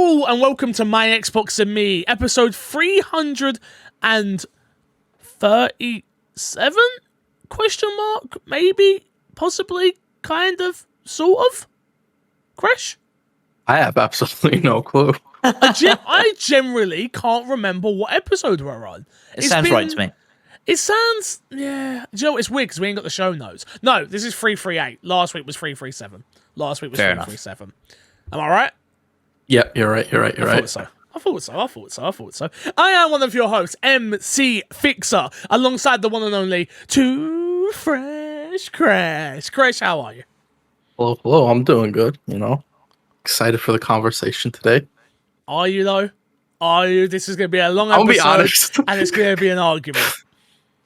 Hello and welcome to My Xbox and Me, episode 337? Question mark? Maybe? Possibly? Kind of? Sort of? Crash? I have absolutely no clue. I generally can't remember what episode we're on. It sounds right to me. It sounds, yeah. Do you know what? It's weird because we ain't got the show notes. No, this is 338. Last week was 337. Last week was Fair 337. Am I right? Yep, you're right. I thought so. I am one of your hosts, MC Fixer, alongside the one and only Too Fresh Crash. Crash, how are you? Hello, I'm doing good, Excited for the conversation today. Are you, though? Are you? This is going to be a long I'm episode, gonna be honest. and it's going to be an argument.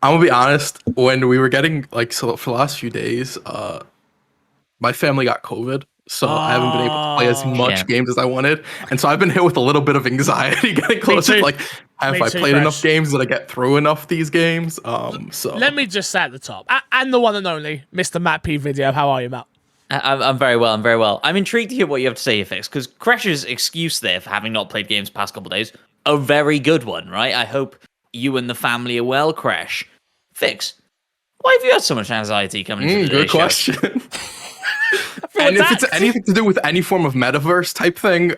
I'm gonna be honest, when we were getting, for the last few days, my family got COVID, so I haven't been able to play as much games as I wanted, and so I've been hit with a little bit of anxiety getting closer. Have I played enough games? Did I get through enough these games? So let me just say at the top, and the one and only Mr. Matt P. Video. How are you, Matt? I'm very well. I'm intrigued to hear what you have to say, Fix, because Crash's excuse there for having not played games the past couple of days, a very good one, right? I hope you and the family are well, Crash. Fix, why have you had so much anxiety coming into good question. And if it's anything to do with any form of metaverse type thing,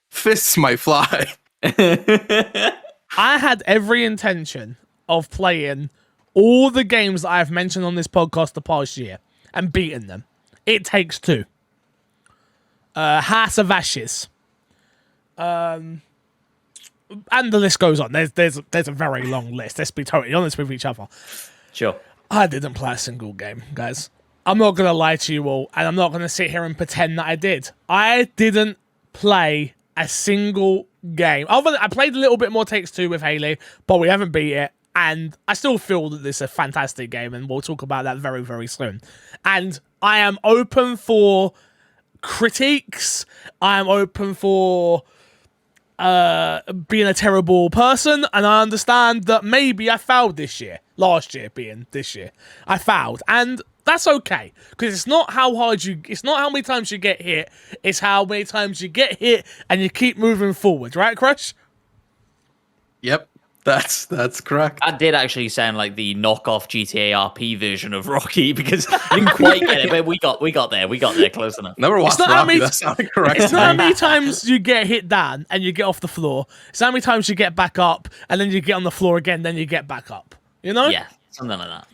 fists might fly. I had every intention of playing all the games that I've mentioned on this podcast the past year and beating them. It Takes Two, House of Ashes, and the list goes on. There's a very long list. Let's be totally honest with each other. Sure. I didn't play a single game, guys. I'm not going to lie to you all, and I'm not going to sit here and pretend that I did. I didn't play a single game. I played a little bit more Takes Two with Haley, but we haven't beat it, and I still feel that this is a fantastic game, and we'll talk about that very, very soon. And I am open for critiques. I am open for being a terrible person, and I understand that maybe I failed this year. Last year being this year. I failed, and that's okay, because it's not how many times you get hit, it's how many times you get hit and you keep moving forward, right, Crush? Yep, that's correct. That did actually sound like the knockoff GTA RP version of Rocky, because I didn't quite get it, but we got there close enough. Never watched Rocky, that sounded correct. It's not how many times you get hit down and you get off the floor, it's how many times you get back up and then you get on the floor again, then you get back up, Yeah, something like that.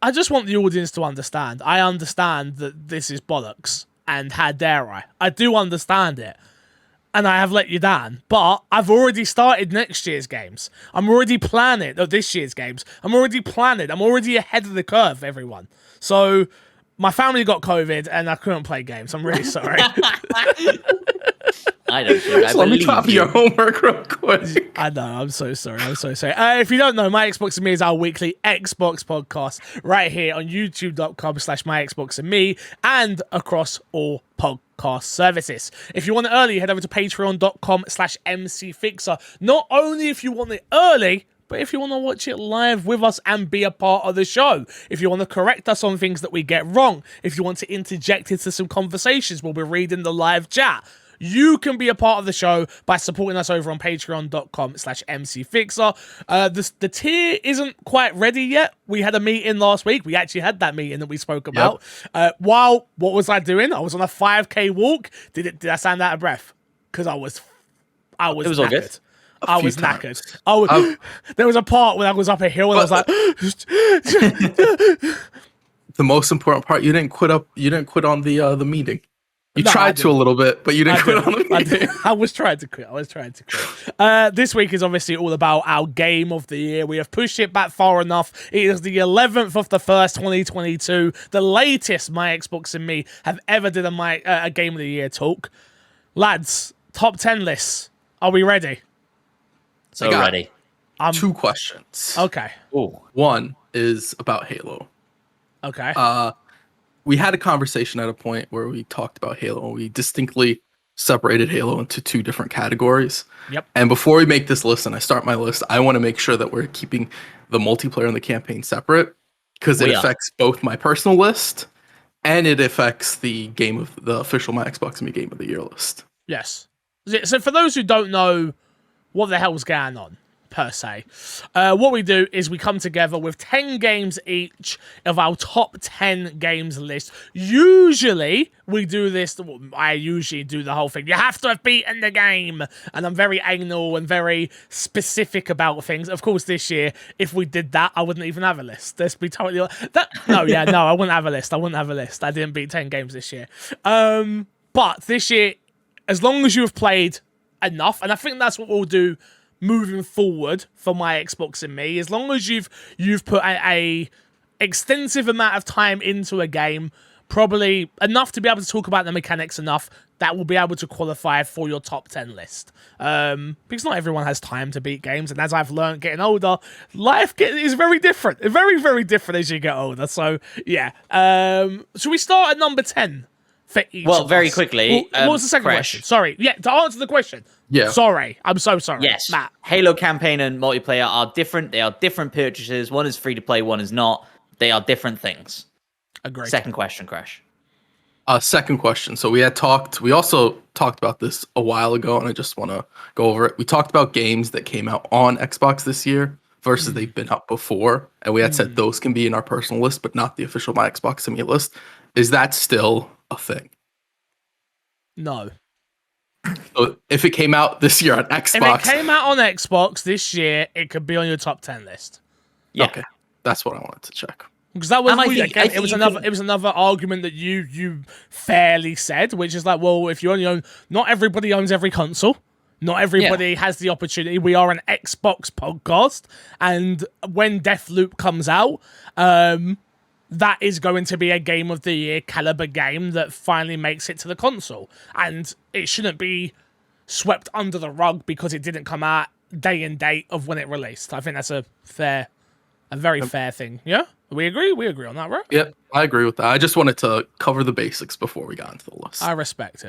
I just want the audience to understand. I understand that this is bollocks, and how dare I? I do understand it, and I have let you down, but I've already started next year's games. I'm already planning, this year's games. I'm already ahead of the curve, everyone. So, my family got COVID, and I couldn't play games. I'm really sorry. I don't think I let me copy your homework real quick. I know, I'm so sorry. If you don't know, My Xbox and Me is our weekly Xbox podcast right here on youtube.com/My Xbox and Me and across all podcast services. If you want it early, head over to patreon.com/MCFixer. Not only if you want it early, but if you want to watch it live with us and be a part of the show, if you want to correct us on things that we get wrong, if you want to interject into some conversations, we'll be reading the live chat. You can be a part of the show by supporting us over on patreon.com/MCFixer. The tier isn't quite ready yet. We had a meeting last week. We actually had that meeting that we spoke about. Yep. What was I doing? I was on a 5K walk. Did I sound out of breath? Because I was it was knackered. all good. I was knackered. There was a part when I was up a hill and I was like, the most important part, you didn't quit on the meeting. You tried to a little bit, but you didn't quit on the meeting. I was trying to quit. This week is obviously all about our game of the year. We have pushed it back far enough. It is the 11th of the 1st, 2022. The latest My Xbox and Me have ever did a game of the year talk. Lads, top 10 lists. Are we ready? So ready. 2 questions. Okay. Ooh. One is about Halo. Okay. We had a conversation at a point where we talked about Halo. We distinctly separated Halo into 2 different categories. Yep. And before we make this list and I start my list, I want to make sure that we're keeping the multiplayer and the campaign separate, because it affects both my personal list and it affects the official My Xbox and Me Game of the Year list. Yes. So for those who don't know what the hell's going on, per se, what we do is we come together with 10 games each of our top 10 games list. Usually, we do this, I usually do the whole thing. You have to have beaten the game. And I'm very anal and very specific about things. Of course, this year, if we did that, I wouldn't even have a list. Let's be totally... I wouldn't have a list. I didn't beat 10 games this year. But this year, as long as you have played enough, and I think that's what we'll do moving forward for my Xbox and me, as long as you've put a extensive amount of time into a game, probably enough to be able to talk about the mechanics enough, that will be able to qualify for your top 10 list. Because not everyone has time to beat games, and as I've learned getting older, life is very different. Very, very different as you get older. So, yeah. Should we start at number 10? For each well, of very us? quickly. What was the second question? Sorry. Yeah, to answer the question. Yeah. Sorry. I'm so sorry. Yes. Matt. Halo campaign and multiplayer are different. They are different purchases. One is free to play, one is not. They are different things. Agreed. Second question, Crash. Second question. So we also talked about this a while ago, and I just want to go over it. We talked about games that came out on Xbox this year versus they've been out before. And we had said those can be in our personal list, but not the official My Xbox Simulator list. Is that still a thing? No. So if it came out this year on Xbox... If it came out on Xbox this year, it could be on your top 10 list. Yeah. Okay. That's what I wanted to check. Because that was it was another argument that you fairly said, which is like, well, if you only own, not everybody owns every console, not everybody has the opportunity. We are an Xbox podcast, and when Deathloop comes out, that is going to be a Game of the Year caliber game that finally makes it to the console, and it shouldn't be swept under the rug because it didn't come out day and date of when it released. I think that's a very fair thing. Yeah? We agree? We agree on that, right? Yep, I agree with that. I just wanted to cover the basics before we got into the list. I respect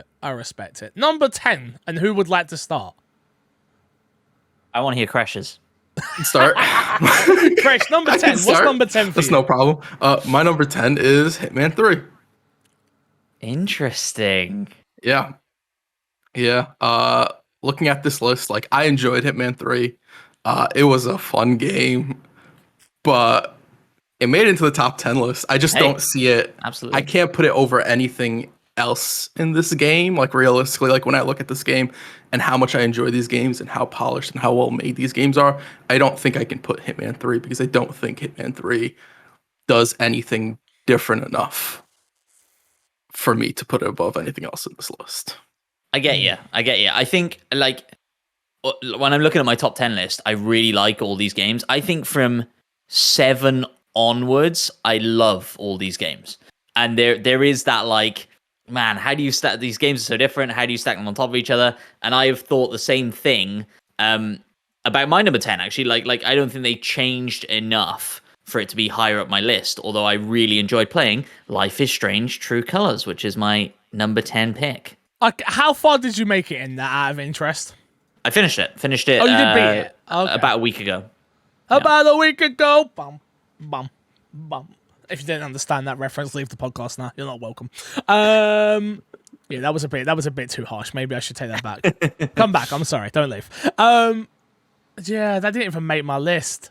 it. Number 10, and who would like to start? I want to hear Crashes. Start. Crash, number 10. What's number 10 for That's you? no problem. My number 10 is Hitman 3. Interesting. Yeah. Looking at this list, like, I enjoyed Hitman 3. It was a fun game, but it made it into the top 10 list. I just don't see it. Absolutely. I can't put it over anything else in this game. Like, realistically, like, when I look at this game and how much I enjoy these games and how polished and how well made these games are, I don't think I can put Hitman 3 because I don't think Hitman 3 does anything different enough for me to put it above anything else in this list. I get you. I think, like, when I'm looking at my top 10 list, I really like all these games. I think from 7 onwards, I love all these games. And there is that, like, man, how do you stack these games? Are so different. How do you stack them on top of each other? And I have thought the same thing about my number 10, actually. Like I don't think they changed enough for it to be higher up my list, although I really enjoyed playing Life is Strange True Colors, which is my number 10 pick. How far did you make it in that, out of interest? I finished it. Oh, you did beat it? Okay. About a week ago. About a week ago. Bum, bum, bum. If you didn't understand that reference, leave the podcast now. You're not welcome. Yeah, that was a bit too harsh. Maybe I should take that back. Come back. I'm sorry. Don't leave. Yeah, that didn't even make my list.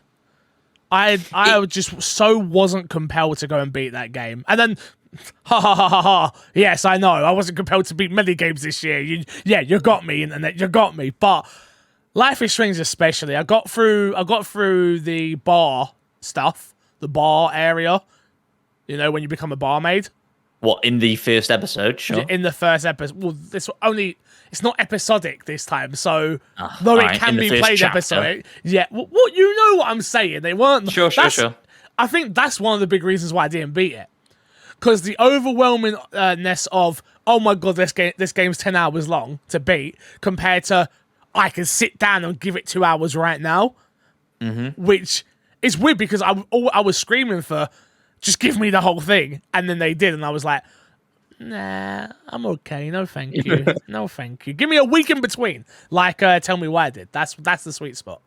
I just so wasn't compelled to go and beat that game. And then, ha ha ha ha ha. Yes, I know. I wasn't compelled to beat many games this year. You got me, internet. You got me. But Life is Strange especially. I got through the bar stuff, the bar area. You know, when you become a barmaid. What, in the first episode? Sure. In the first episode. Well, it's not episodic this time, so though it can be played episodic. Yeah, what you know what I'm saying? They weren't. Sure. I think that's one of the big reasons why I didn't beat it. Because the overwhelmingness of, oh my god, this game's 10 hours long to beat, compared to I can sit down and give it 2 hours right now. Mm-hmm. Which is weird because I was screaming for, just give me the whole thing. And then they did, and I was like, nah, I'm okay. No, thank you. No, thank you. Give me a week in between. Like, Tell Me Why I Did. That's the sweet spot.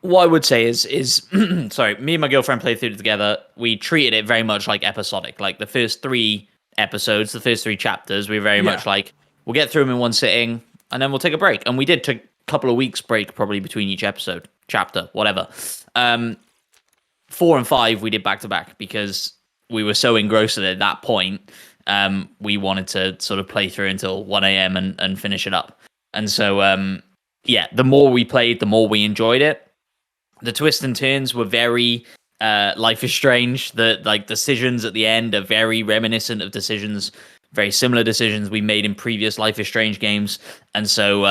What I would say is sorry, me and my girlfriend played through it together. We treated it very much like episodic. Like the first 3 episodes, the first 3 chapters, we were very much like, we'll get through them in one sitting. and then we'll take a break. And we did take a couple of weeks break probably between each episode, chapter, whatever. 4 and 5 we did back to back because we were so engrossed at that point. We wanted to sort of play through until 1 a.m. and finish it up. And so, the more we played, the more we enjoyed it. The twists and turns were very Life is Strange. The decisions at the end are very reminiscent of very similar decisions we made in previous Life is Strange games. And so,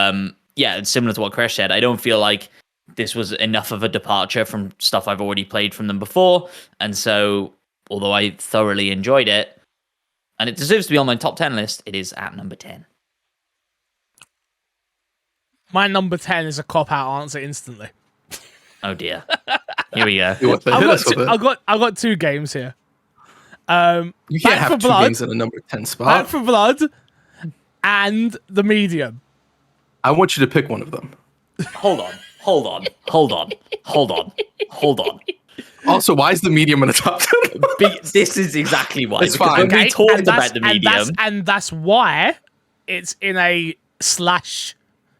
it's similar to what Crash said. I don't feel like this was enough of a departure from stuff I've already played from them before. And so, although I thoroughly enjoyed it, and it deserves to be on my top 10 list, it is at number 10. My number 10 is a cop-out answer instantly. Oh dear. Here we go. I've got 2 games here. You can't have 2 games in a number 10 spot. Back 4 Blood and The Medium. I want you to pick one of them. Hold on. Also, why is The Medium in the top 10? This is exactly why. It's fine. When we talked about The Medium. And that's why it's in a slash.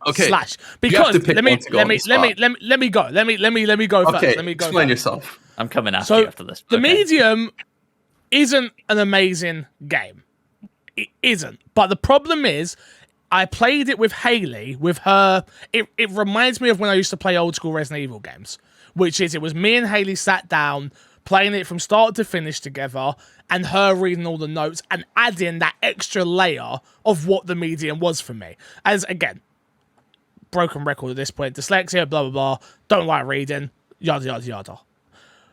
Okay. Slash. Because let me go. Let me go first. Okay, Let me go explain first. yourself. I'm coming after you after this. The Medium isn't an amazing game. It isn't. But the problem is, I played it with Haley, with her. It reminds me of when I used to play old school Resident Evil games, which is it was me and Haley sat down, playing it from start to finish together, and her reading all the notes and adding that extra layer of what The Medium was for me. As, again, broken record at this point, dyslexia, blah, blah, blah, don't like reading, yada, yada, yada.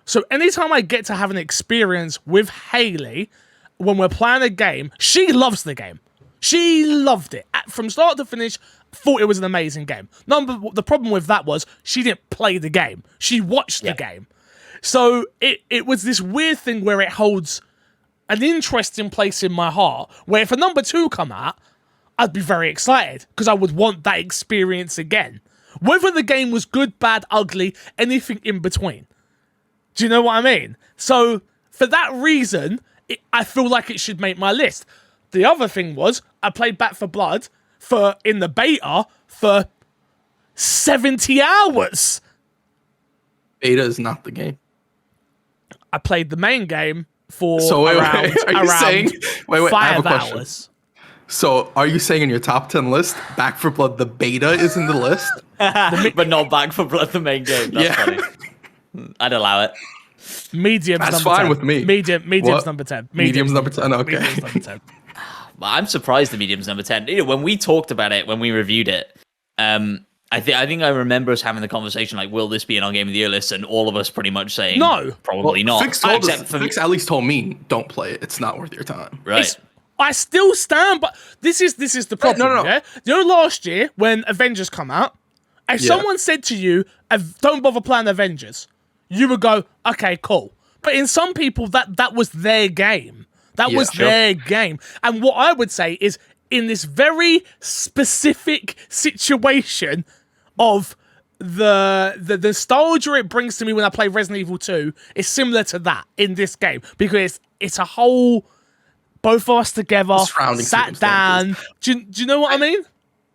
So anytime I get to have an experience with Haley, when we're playing a game, she loves the game. She loved it. From start to finish, thought it was an amazing game. The problem with that was she didn't play the game. She watched the game. So it was this weird thing where it holds an interesting place in my heart, where if a number 2 come out, I'd be very excited because I would want that experience again. Whether the game was good, bad, ugly, anything in between. Do you know what I mean? So for that reason, I feel like it should make my list. The other thing was, I played Back 4 Blood in the beta for 70 hours. Beta is not the game. I played the main game for around 5 hours. So are you saying in your top 10 list, Back 4 Blood, the beta is in the list? But not Back 4 Blood, the main game. That's funny. I'd allow it. Medium's That's number fine 10. with me. Medium's number 10. Medium's number 10, okay. Medium's number 10. I'm surprised The Medium's number 10. You know, when we talked about it, when we reviewed it, I think I remember us having the conversation like, will this be in our Game of the Year list? And all of us pretty much saying, no, probably not. Fix at least told me, don't play it. It's not worth your time. Right. I still stand, but this is the problem. No. Yeah? You know, last year when Avengers come out, if someone said to you, don't bother playing Avengers, you would go, okay, cool. But in some people, that was their game. That was their game. And what I would say is, in this very specific situation of the nostalgia it brings to me when I play Resident Evil 2 is similar to that in this game. Because it's a whole, both of us together, sat down. Do you know what I mean?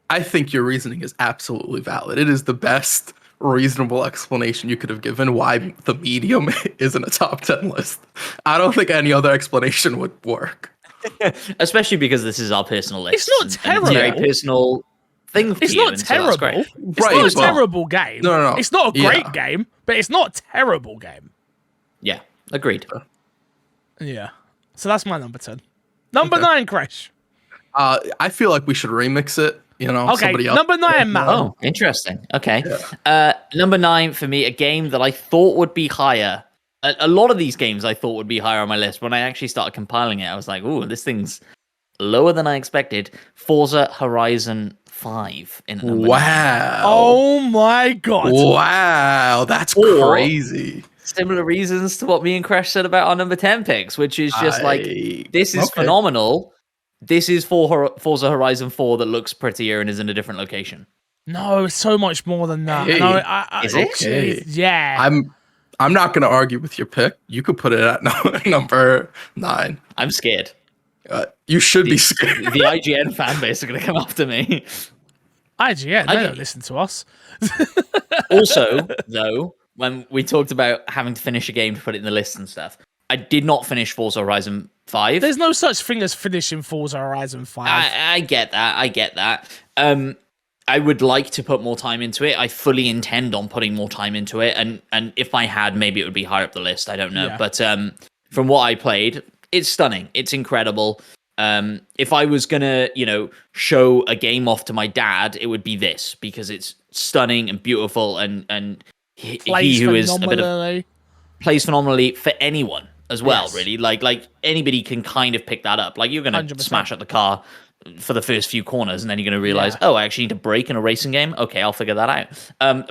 I think your reasoning is absolutely valid. It is the best reasonable explanation you could have given why The Medium isn't a top 10 list. I don't think any other explanation would work. Especially because this is our personal list. It's not terrible. It's a very personal thing for it's you. Not terrible. So that's great. It's not a terrible game. No. It's not a great game, but it's not a terrible game. Yeah, agreed. Yeah. So that's my number 10. Number 9, Crash. I feel like we should remix it. You know, okay, somebody else. number 9, Matt. Oh, interesting. Okay. Number 9 for me, a game that I thought would be higher. A lot of these games I thought would be higher on my list. When I actually started compiling it, I was like, ooh, this thing's lower than I expected. Forza Horizon 5 in number 9. Oh my god. Wow, that's crazy. Similar reasons to what me and Crash said about our number 10 picks, which is just this is phenomenal. This is Forza Horizon 4 that looks prettier and is in a different location. No, it's so much more than that. Hey, no, is it? Okay. Yeah. I'm not going to argue with your pick. You could put it at number 9. I'm scared. You should be scared. The IGN fan base are going to come after me. IGN, I they did- don't listen to us. Also, though, when we talked about having to finish a game to put it in the list and stuff, I did not finish Forza Horizon 5. There's no such thing as finishing Forza Horizon 5. I get that. I get that. I would like to put more time into it. I fully intend on putting more time into it, and if I had, maybe it would be higher up the list. I don't know, Yeah. but from what I played, it's stunning. It's incredible. If I was gonna, show a game off to my dad, it would be this because it's stunning and beautiful, and he who is a bit of plays phenomenally for anyone as well. Yes. Really, like anybody can kind of pick that up. Like you're gonna 100%. smash up the car for the first few corners, and then you're going to realize, oh, I actually need to brake in a racing game. Okay, I'll figure that out.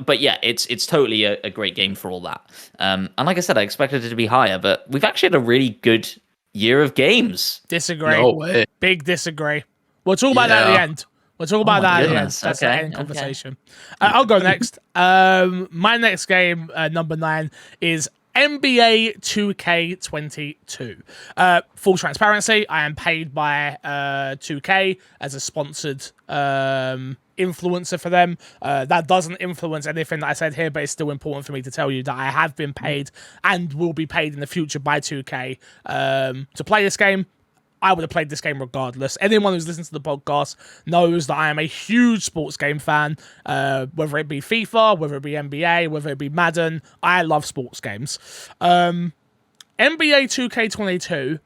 But yeah, it's totally a great game for all that. And like I said, I expected it to be higher, but we've actually had a really good year of games. Disagree. No way. Big disagree. We'll talk about that at the end. We'll talk about that at the end. goodness. That's Okay, the end conversation. I'll go next. My next game, number 9, is NBA 2K22. Full transparency, I am paid by 2K as a sponsored influencer for them. That doesn't influence anything that I said here, but it's still important for me to tell you that I have been paid and will be paid in the future by 2K to play this game. I would have played this game regardless. Anyone who's listened to the podcast knows that I am a huge sports game fan, whether it be FIFA, whether it be NBA, whether it be Madden. I love sports games. NBA 2K22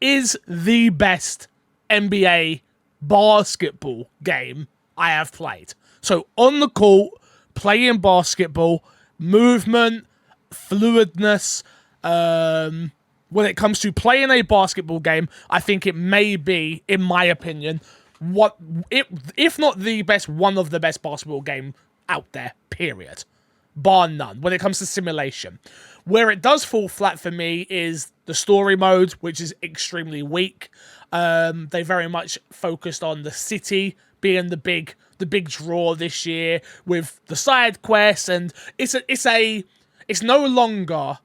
is the best NBA basketball game I have played. So on the court, playing basketball, movement, fluidness, when it comes to playing a basketball game, I think it may be, in my opinion, if not the best, one of the best basketball game out there, period. Bar none, when it comes to simulation. Where it does fall flat for me is the story mode, which is extremely weak. They very much focused on the city being the big draw this year with the side quests, and it's no longer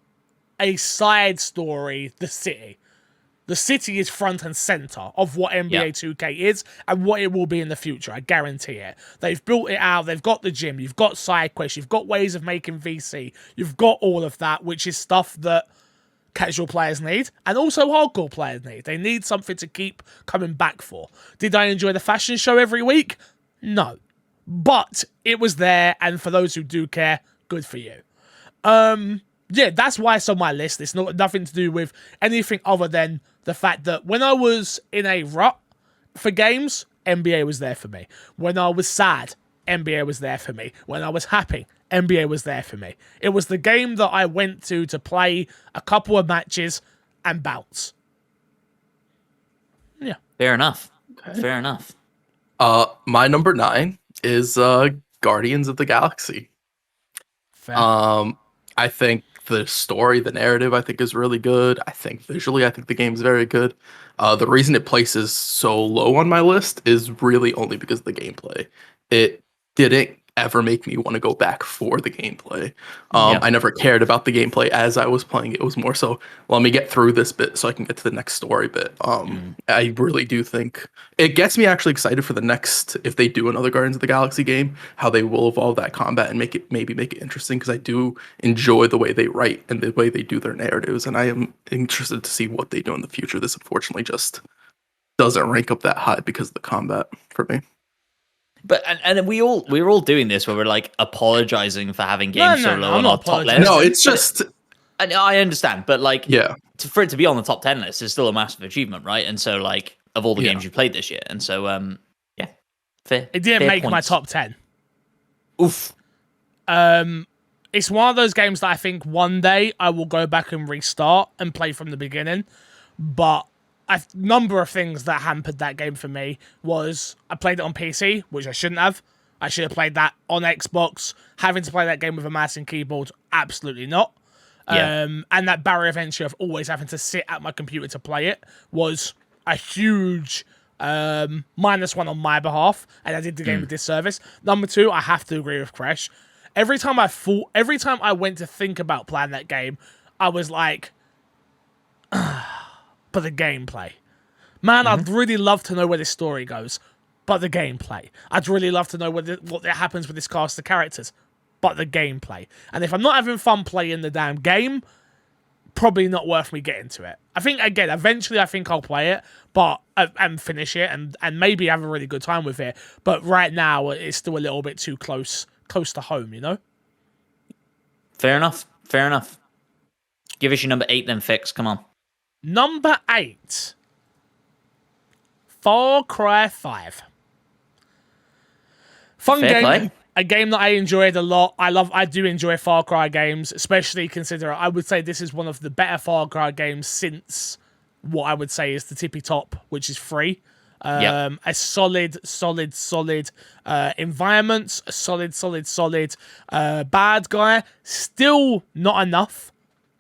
a side story, the city. The city is front and center of what NBA 2K is and what it will be in the future. I guarantee it. They've built it out. They've got the gym. You've got side quests. You've got ways of making VC. You've got all of that, which is stuff that casual players need and also hardcore players need. They need something to keep coming back for. Did I enjoy the fashion show every week? No. But it was there, and for those who do care, good for you. Yeah, that's why it's on my list. It's nothing to do with anything other than the fact that when I was in a rut for games, NBA was there for me. When I was sad, NBA was there for me. When I was happy, NBA was there for me. It was the game that I went to play a couple of matches and bounce. Yeah. Fair enough. Okay. Fair enough. My number 9 is Guardians of the Galaxy. Fair. I think the story, the narrative, I think is really good. I think visually, I think the game's very good. The reason it places so low on my list is really only because of the gameplay. It didn't ever make me want to go back for the gameplay. I never cared about the gameplay as I was playing. It was more so, let me get through this bit so I can get to the next story bit. I really do think it gets me actually excited for the next, if they do another Guardians of the Galaxy game, how they will evolve that combat and make it interesting, because I do enjoy the way they write and the way they do their narratives, and I am interested to see what they do in the future. This unfortunately just doesn't rank up that high because of the combat for me. But and we're all doing this where we're like apologizing for having games so low on our top list. No, it's just I understand, but like yeah, for it to be on the top 10 list is still a massive achievement, right? And so like of all the games you played this year, and so yeah, fair. It didn't make my top 10. Oof. It's one of those games that I think one day I will go back and restart and play from the beginning, but a number of things that hampered that game for me was I played it on PC, which I shouldn't have. I should have played that on Xbox. Having to play that game with a mouse and keyboard, absolutely not. Yeah. And that barrier of entry of always having to sit at my computer to play it was a huge -1 on my behalf, and I did the game a disservice. Number 2, I have to agree with Crash. Every time I went to think about playing that game, I was like, but the gameplay. Man, I'd really love to know where this story goes. but the gameplay. I'd really love to know what happens with this cast of characters, but the gameplay. And if I'm not having fun playing the damn game, probably not worth me getting to it. I think, again, eventually I think I'll play it, but and finish it and maybe have a really good time with it. But right now, it's still a little bit too close to home, you know? Fair enough. Give us your number 8 then, Fix. Come on. Number 8. Far Cry 5. Fun Fair game. play. A game that I enjoyed a lot. I do enjoy Far Cry games, especially considering I would say this is one of the better Far Cry games since what I would say is the tippy top, which is free. A solid environments, a solid bad guy. Still not enough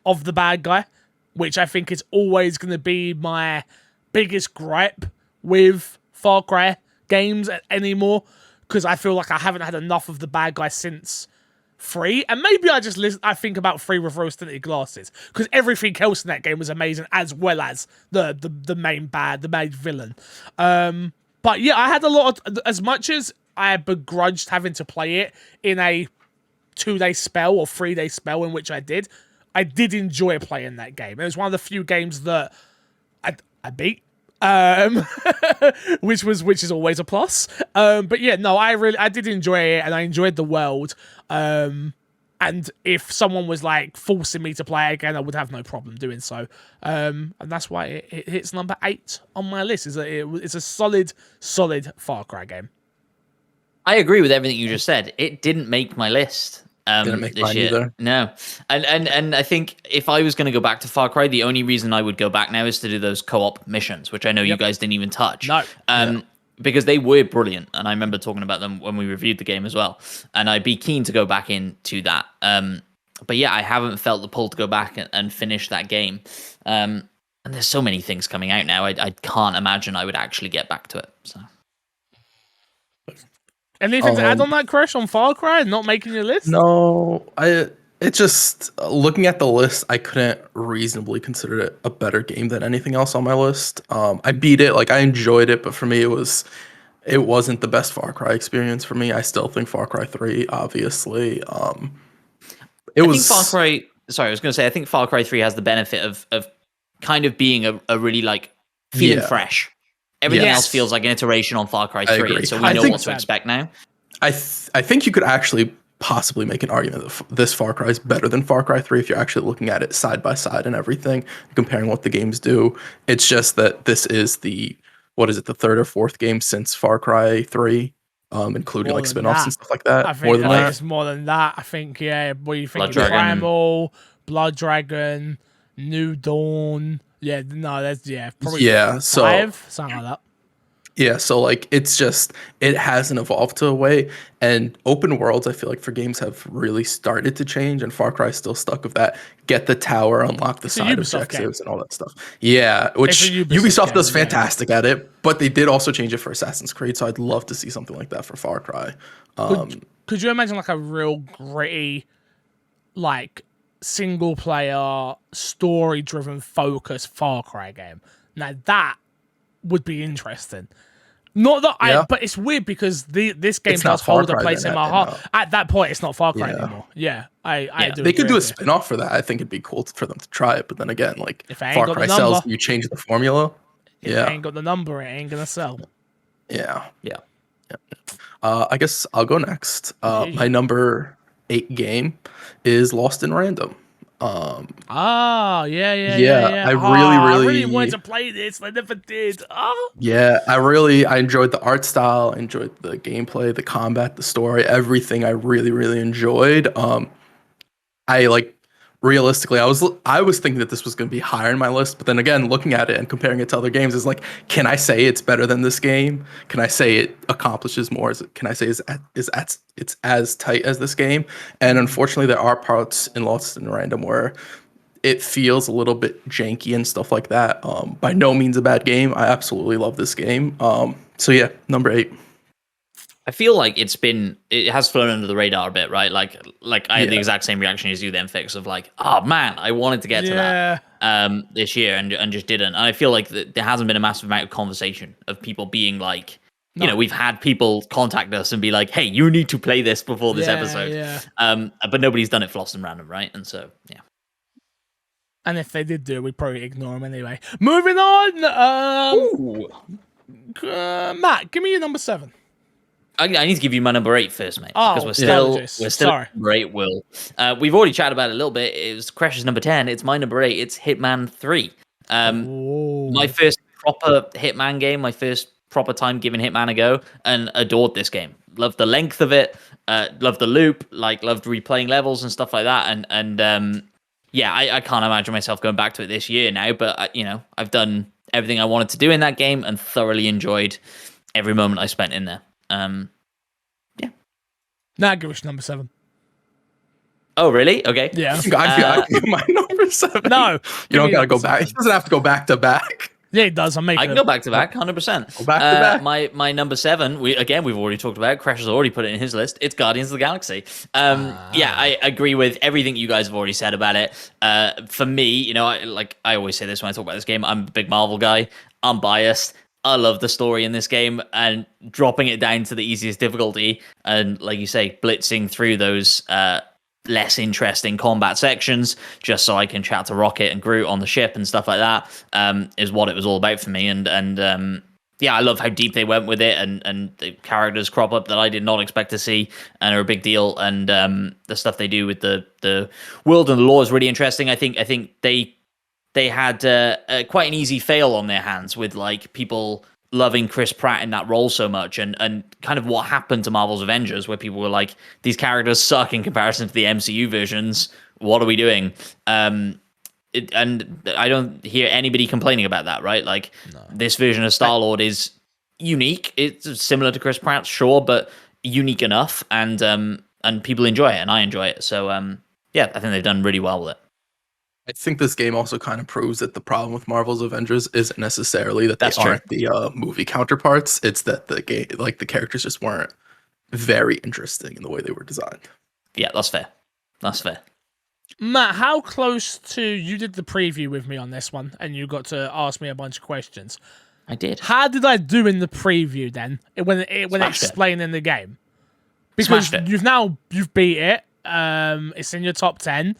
of the bad guy, which I think is always going to be my biggest gripe with Far Cry games anymore, because I feel like I haven't had enough of the bad guy since 3, and maybe I think about 3 with rose-tinted glasses, because everything else in that game was amazing, as well as the main villain. But yeah, I had a lot of, as much as I begrudged having to play it in a 2-day spell or 3-day spell in which I did enjoy playing that game. It was one of the few games that I beat. Which is always a plus. But yeah, no, I did enjoy it, and I enjoyed the world. And if someone was like forcing me to play it again, I would have no problem doing so. And that's why it hits number 8 on my list. It's a solid Far Cry game. I agree with everything you just said. It didn't make my list. Didn't make this mine year. either. No. And I think if I was going to go back to Far Cry, the only reason I would go back now is to do those co-op missions, which I know you guys didn't even touch. No. Because they were brilliant, and I remember talking about them when we reviewed the game as well. And I'd be keen to go back into that. But yeah, I haven't felt the pull to go back and finish that game. And there's so many things coming out now. I can't imagine I would actually get back to it. So. Anything to add on that, Crush, on Far Cry not making your list? No, it just, looking at the list, I couldn't reasonably consider it a better game than anything else on my list. I beat it, like I enjoyed it, but for me it wasn't the best Far Cry experience for me. I still think Far Cry 3, obviously. I think Far Cry. Sorry, I was going to say I think Far Cry 3 has the benefit of kind of being a really like feeling fresh. Everything else feels like an iteration on Far Cry 3, and so we know what to expect now. I think you could actually possibly make an argument that this Far Cry is better than Far Cry 3 if you're actually looking at it side by side and everything, comparing what the games do. It's just that this is the third or fourth game since Far Cry 3, including like spin-offs and stuff like that. I think it's more than that. I think, yeah, what do you think? Primal, Blood Dragon, New Dawn. Yeah, no, that's probably 5, something like that. Yeah, so like it hasn't evolved to a way, and open worlds I feel like for games have really started to change, and Far Cry's still stuck with that. Get the tower, unlock the side objectives, and all that stuff. Yeah, which Ubisoft does fantastic at it, but they did also change it for Assassin's Creed, so I'd love to see something like that for Far Cry. Could you imagine like a real gritty, like single player, story driven focus Far Cry game? Now that would be interesting. Not that but it's weird because this game does hold a place in my heart. At that point, it's not Far Cry anymore. Yeah, I do. They could do a spin-off for that. I think it'd be cool for them to try it. But then again, like if Far Cry sells, you change the formula. If it ain't got the number, it ain't gonna sell. Yeah. I guess I'll go next. My number 8 game is Lost in Random. Yeah. I really wanted to play this. I never did. Yeah, I enjoyed the art style, I enjoyed the gameplay, the combat, the story, everything. I really enjoyed. Realistically, I was thinking that this was going to be higher in my list, but then again, looking at it and comparing it to other games is like, can I say it's better than this game? Can I say it accomplishes more? Can I say it's as tight as this game? And unfortunately, there are parts in Lost in Random where it feels a little bit janky and stuff like that. By no means a bad game. I absolutely love this game. So yeah, number 8. I feel like it has flown under the radar a bit, right? Like I had the exact same reaction as you then, Fix, of like, oh man, I wanted to get to that this year and just didn't. And I feel like there hasn't been a massive amount of conversation of people being like, You know, we've had people contact us and be like, "Hey, you need to play this before this episode." Yeah. But nobody's done it for Lost and Random, right? And so, yeah. And if they did do it, we'd probably ignore them anyway. Moving on. Matt, give me your number 7. I need to give you my number 8 first, mate. Oh, because we're still Sorry. at number 8, Will. We've already chatted about it a little bit. It was Crash's number 10. It's my number 8. It's Hitman 3. My first proper Hitman game, my first proper time giving Hitman a go, and adored this game. Loved the length of it, loved the loop, loved replaying levels and stuff like that. And yeah, I can't imagine myself going back to it this year now, but I've done everything I wanted to do in that game and thoroughly enjoyed every moment I spent in there. Yeah. Now give us number 7. Oh, really? Okay. Yeah. I feel my number 7. No. You don't got to go back. He doesn't have to go back to back. Yeah, it does. I can go back to back, 100%. Go back to back. My number 7, we've already talked about it. Crash has already put it in his list. It's Guardians of the Galaxy. Yeah, I agree with everything you guys have already said about it. For me, I always say this when I talk about this game, I'm a big Marvel guy. I'm biased. I love the story in this game, and dropping it down to the easiest difficulty and, like you say, blitzing through those less interesting combat sections just so I can chat to Rocket and Groot on the ship and stuff like that is what it was all about for me. And yeah, I love how deep they went with it, and the characters crop up that I did not expect to see and are a big deal. And the stuff they do with the world and the lore is really interesting. I think they had quite an easy fail on their hands with people loving Chris Pratt in that role so much, and kind of what happened to Marvel's Avengers, where people were like, these characters suck in comparison to the MCU versions. What are we doing? And I don't hear anybody complaining about that, right? This version of Star-Lord is unique. It's similar to Chris Pratt, sure, but unique enough, and people enjoy it, and I enjoy it. So yeah, I think they've done really well with it. I think this game also kind of proves that the problem with Marvel's Avengers isn't necessarily that they aren't the movie counterparts. It's that the game, the characters just weren't very interesting in the way they were designed. Yeah, that's fair. That's fair. Matt, how close to you did the preview with me on this one, and you got to ask me a bunch of questions? I did. How did I do in the preview then when explaining the game? Because you've beat it. It's in your top 10.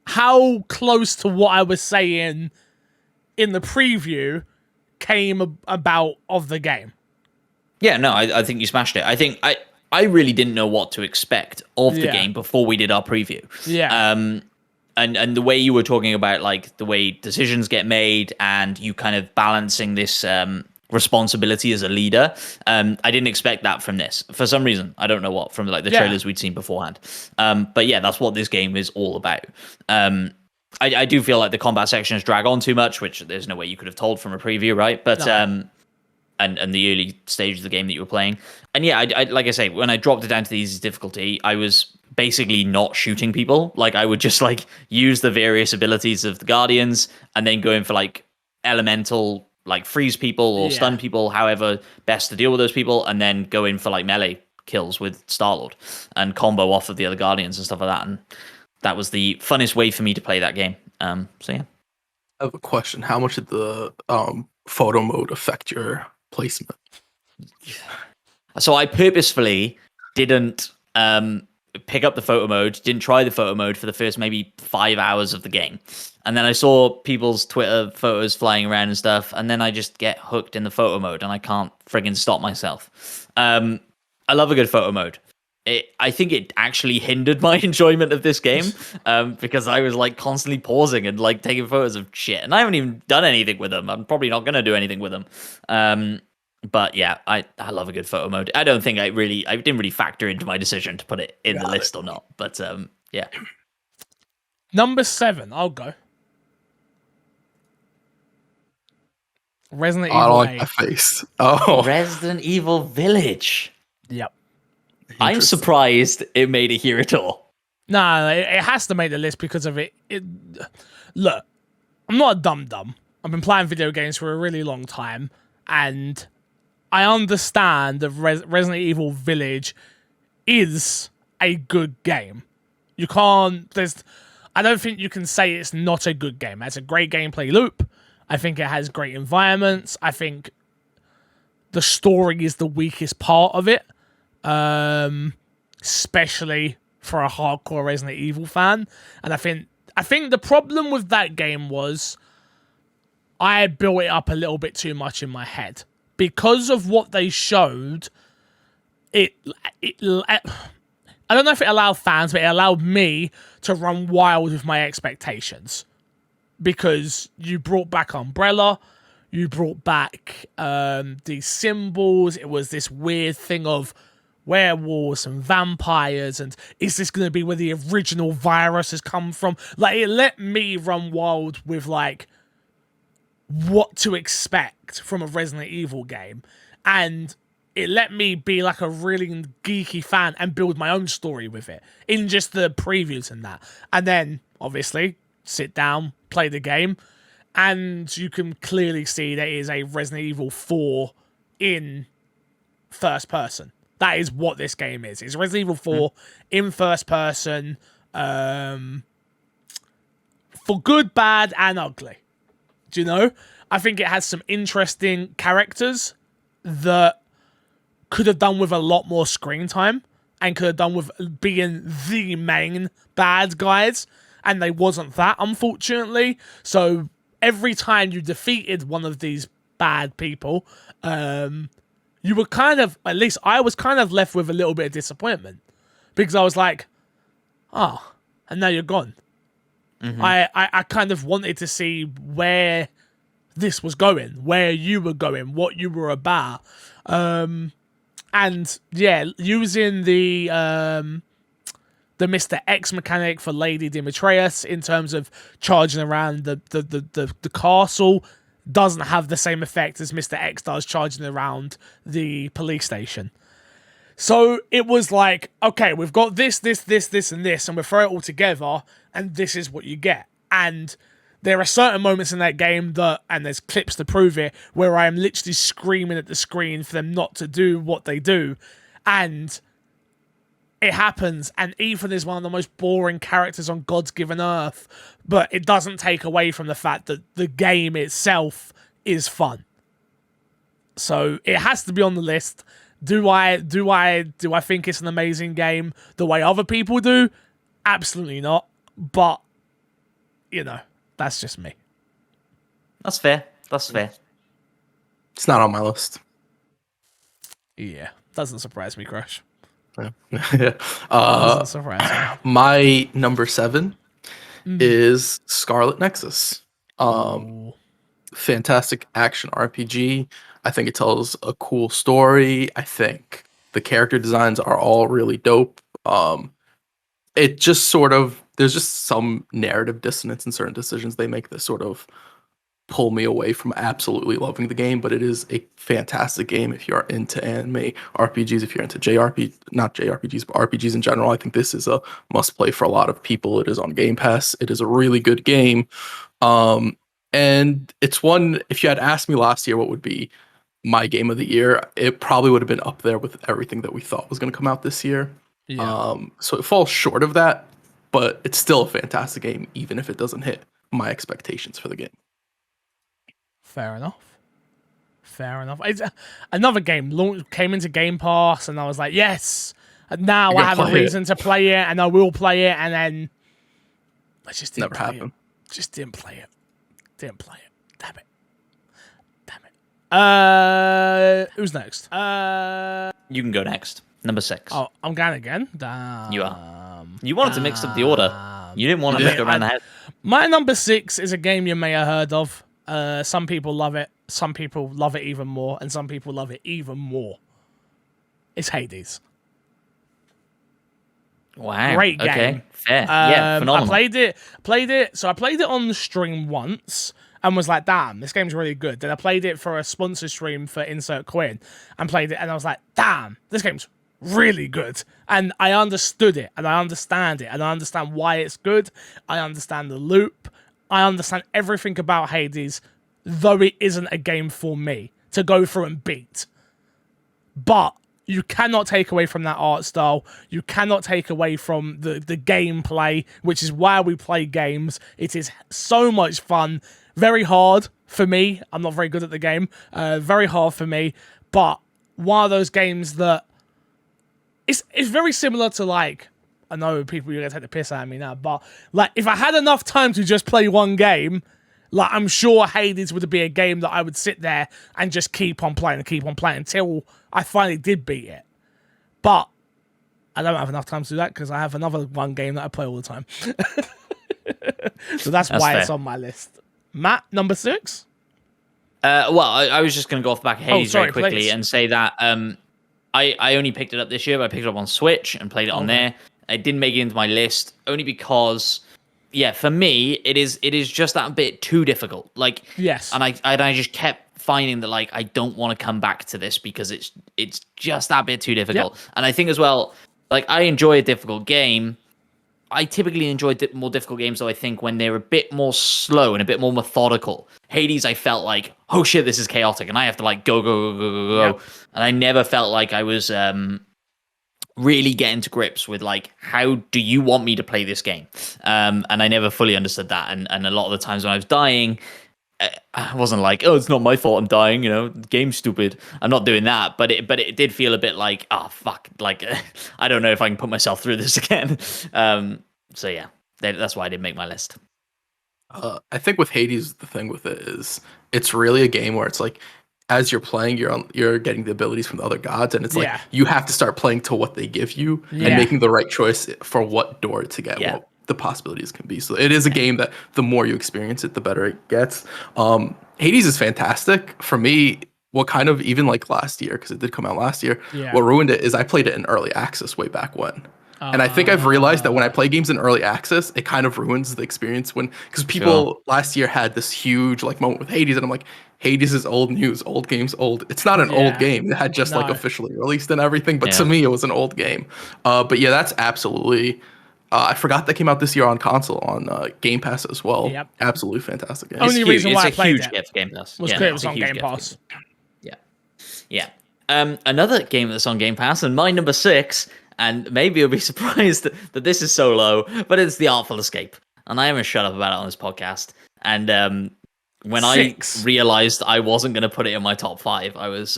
How close to what I was saying in the preview came about of the game? Yeah, no, I think you smashed it. I think I really didn't know what to expect of the game before we did our preview. Yeah. And the way you were talking about the way decisions get made and you kind of balancing this responsibility as a leader, I didn't expect that from this for some reason. I don't know what, from the trailers we'd seen beforehand. But yeah, that's what this game is all about. I do feel like the combat sections drag on too much, which there's no way you could have told from a preview, right? But and the early stage of the game that you were playing, and yeah, I like I say, when I dropped it down to the easiest difficulty, I was basically not shooting people. I would just use the various abilities of the Guardians and then go in for elemental freeze people or stun people, however best to deal with those people, and then go in for melee kills with Star-Lord and combo off of the other Guardians and stuff like that. And that was the funnest way for me to play that game. So yeah. I have a question. How much did the photo mode affect your placement? So I purposefully didn't pick up the photo mode, didn't try the photo mode for the first maybe 5 hours of the game. And then I saw people's Twitter photos flying around and stuff, and then I just get hooked in the photo mode, and I can't friggin' stop myself. I love a good photo mode. I think it actually hindered my enjoyment of this game because I was constantly pausing and taking photos of shit, and I haven't even done anything with them. I'm probably not going to do anything with them. But yeah, I love a good photo mode. I don't think I didn't really factor into my decision to put it in the list or not. But yeah. Number 7, I'll go. Resident Evil. I don't like my face. Oh, Resident Evil Village. Yep. I'm surprised it made it here at all. No, it has to make the list because of it. Look, I'm not a dum-dum. I've been playing video games for a really long time, and I understand that Resident Evil Village is a good game. I don't think you can say it's not a good game. It's a great gameplay loop. I think it has great environments. I think the story is the weakest part of it, especially for a hardcore Resident Evil fan. And I think the problem with that game was I built it up a little bit too much in my head because of what they showed. I don't know if it allowed fans, but it allowed me to run wild with my expectations. Because you brought back Umbrella, you brought back these symbols. It was this weird thing of werewolves and vampires, and is this going to be where the original virus has come from? Like, it let me run wild with, like, what to expect from a Resident Evil game. And it let me be like a really geeky fan and build my own story with it in just the previews and that. And then, obviously, sit down, play the game, and you can clearly see that it is a Resident Evil 4 in first person. That is what this game is. It's Resident Evil 4 in first person, for good, bad, and ugly. Do you know? I think it has some interesting characters that could have done with a lot more screen time and could have done with being the main bad guys, and they wasn't that, unfortunately. So every time you defeated one of these bad people, you were kind of, at least I was kind of left with a little bit of disappointment, because I was like, oh, and now you're gone. Mm-hmm. I kind of wanted to see where this was going, where you were going, what you were about. And yeah, using the Mr. X mechanic for Lady Demetrius in terms of charging around the castle doesn't have the same effect as Mr. X does charging around the police station. So it was like, okay, we've got this, and this, and we throw it all together, and this is what you get. And there are certain moments in that game that, and there's clips to prove it, where I am literally screaming at the screen for them not to do what they do. And it happens, and Ethan is one of the most boring characters on God's given earth, but it doesn't take away from the fact that the game itself is fun. So it has to be on the list. Do I think it's an amazing game the way other people do? Absolutely not. But, you know, that's just me. That's fair. That's fair. It's not on my list. Yeah, doesn't surprise me, Crash. Yeah. Doesn't surprise me. My number 7 is Scarlet Nexus. Fantastic action RPG. I think it tells a cool story. I think the character designs are all really dope. It just sort of, there's just some narrative dissonance in certain decisions they make that sort of pull me away from absolutely loving the game, but it is a fantastic game if you're into anime RPGs, if you're into not JRPGs, but RPGs in general. I think this is a must play for a lot of people. It is on Game Pass. It is a really good game. And it's one, if you had asked me last year what would be my game of the year, it probably would have been up there with everything that we thought was going to come out this year. Yeah. So it falls short of that, but it's still a fantastic game, even if it doesn't hit my expectations for the game. Fair enough. It's another game came into Game Pass, and I was like, yes. And now I have a reason to play it, and I will play it, and then I just didn't play it. Just didn't play it. Damn it. Who's next? You can go next. Number 6. Oh, I'm going again? Damn. You are. You wanted to mix up the order. You didn't want to go around the head. My number 6 is a game you may have heard of. Some people love it. Some people love it even more. And some people love it even more. It's Hades. Wow. Great game. Okay. Fair. Yeah, phenomenal. I played it. So I played it on the stream once and was like, damn, this game's really good. Then I played it for a sponsor stream for Insert Coin and played it, and I was like, damn, this game's really good. And I understood it, and I understand it, and I understand why it's good. I understand the loop. I understand everything about Hades, though it isn't a game for me to go through and beat. But you cannot take away from that art style. You cannot take away from the gameplay, which is why we play games. It is so much fun. Very hard for me. I'm not very good at the game. Very hard for me. But one of those games that it's very similar to like, I know people are gonna take the piss out of me now, but like if I had enough time to just play one game, like I'm sure Hades would be a game that I would sit there and just keep on playing until I finally did beat it. But I don't have enough time to do that because I have another one game that I play all the time. So that's why fair. it's on my list. Matt, number 6? Well, I was just going to go off the back of Hades very quickly please. and say that I only picked it up this year, but I picked it up on Switch and played it on there. It didn't make it into my list only because, yeah, for me, it is just that bit too difficult. Like, Yes. and I just kept finding that like I don't want to come back to this because it's just that bit too difficult. Yep. And I think as well, like I enjoy a difficult game. I typically enjoy more difficult games, though, I think, when they're a bit more slow and a bit more methodical. Hades, I felt like, oh shit, this is chaotic, and I have to like go. Yep. And I never felt like I was really getting to grips with like, how do you want me to play this game? And I never fully understood that. And a lot of the times when I was dying, I wasn't like, oh, it's not my fault I'm dying, the game's stupid. I'm not doing that, but it did feel a bit like, oh fuck, like I don't know if I can put myself through this again. So yeah, that's why I didn't make my list. I think with Hades, the thing with it is it's really a game where it's like, as you're playing, you're getting the abilities from the other gods, and it's like you have to start playing to what they give you and making the right choice for what door to get. Yeah. What the possibilities can be. So it is a game that the more you experience it, the better it gets. Hades is fantastic for me. What kind of, even like last year, because it did come out last year, what ruined it is I played it in early access way back when. And I think I've realized that when I play games in early access, it kind of ruins the experience because people last year had this huge like moment with Hades, and I'm like, Hades is old news, old game's old. It's not an old game. It had just like officially released and everything, but to me it was an old game. But yeah, that's absolutely. I forgot that came out this year on console on Game Pass as well. Yep. Absolutely fantastic game. Only reason why I it's a played huge it gift for Game Pass. was because it was on Game Pass. Yeah. Another game that's on Game Pass, and my number 6, and maybe you'll be surprised that this is so low, but it's The Artful Escape. And I haven't shut up about it on this podcast. And when 6. I realized I wasn't going to put it in my top 5, I was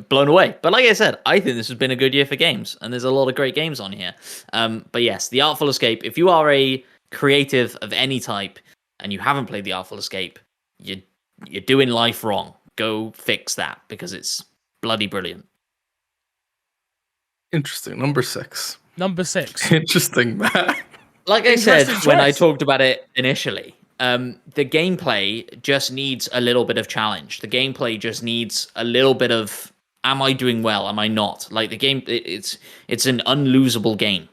blown away. But like I said, I think this has been a good year for games, and there's a lot of great games on here. But yes, The Artful Escape, if you are a creative of any type and you haven't played The Artful Escape, you're doing life wrong. Go fix that because it's bloody brilliant. Interesting. Number 6. Interesting, Matt. Like I said when I talked about it initially, the gameplay just needs a little bit of challenge. The gameplay just needs a little bit of, am I doing well? Am I not? Like the game, it's an unlosable game.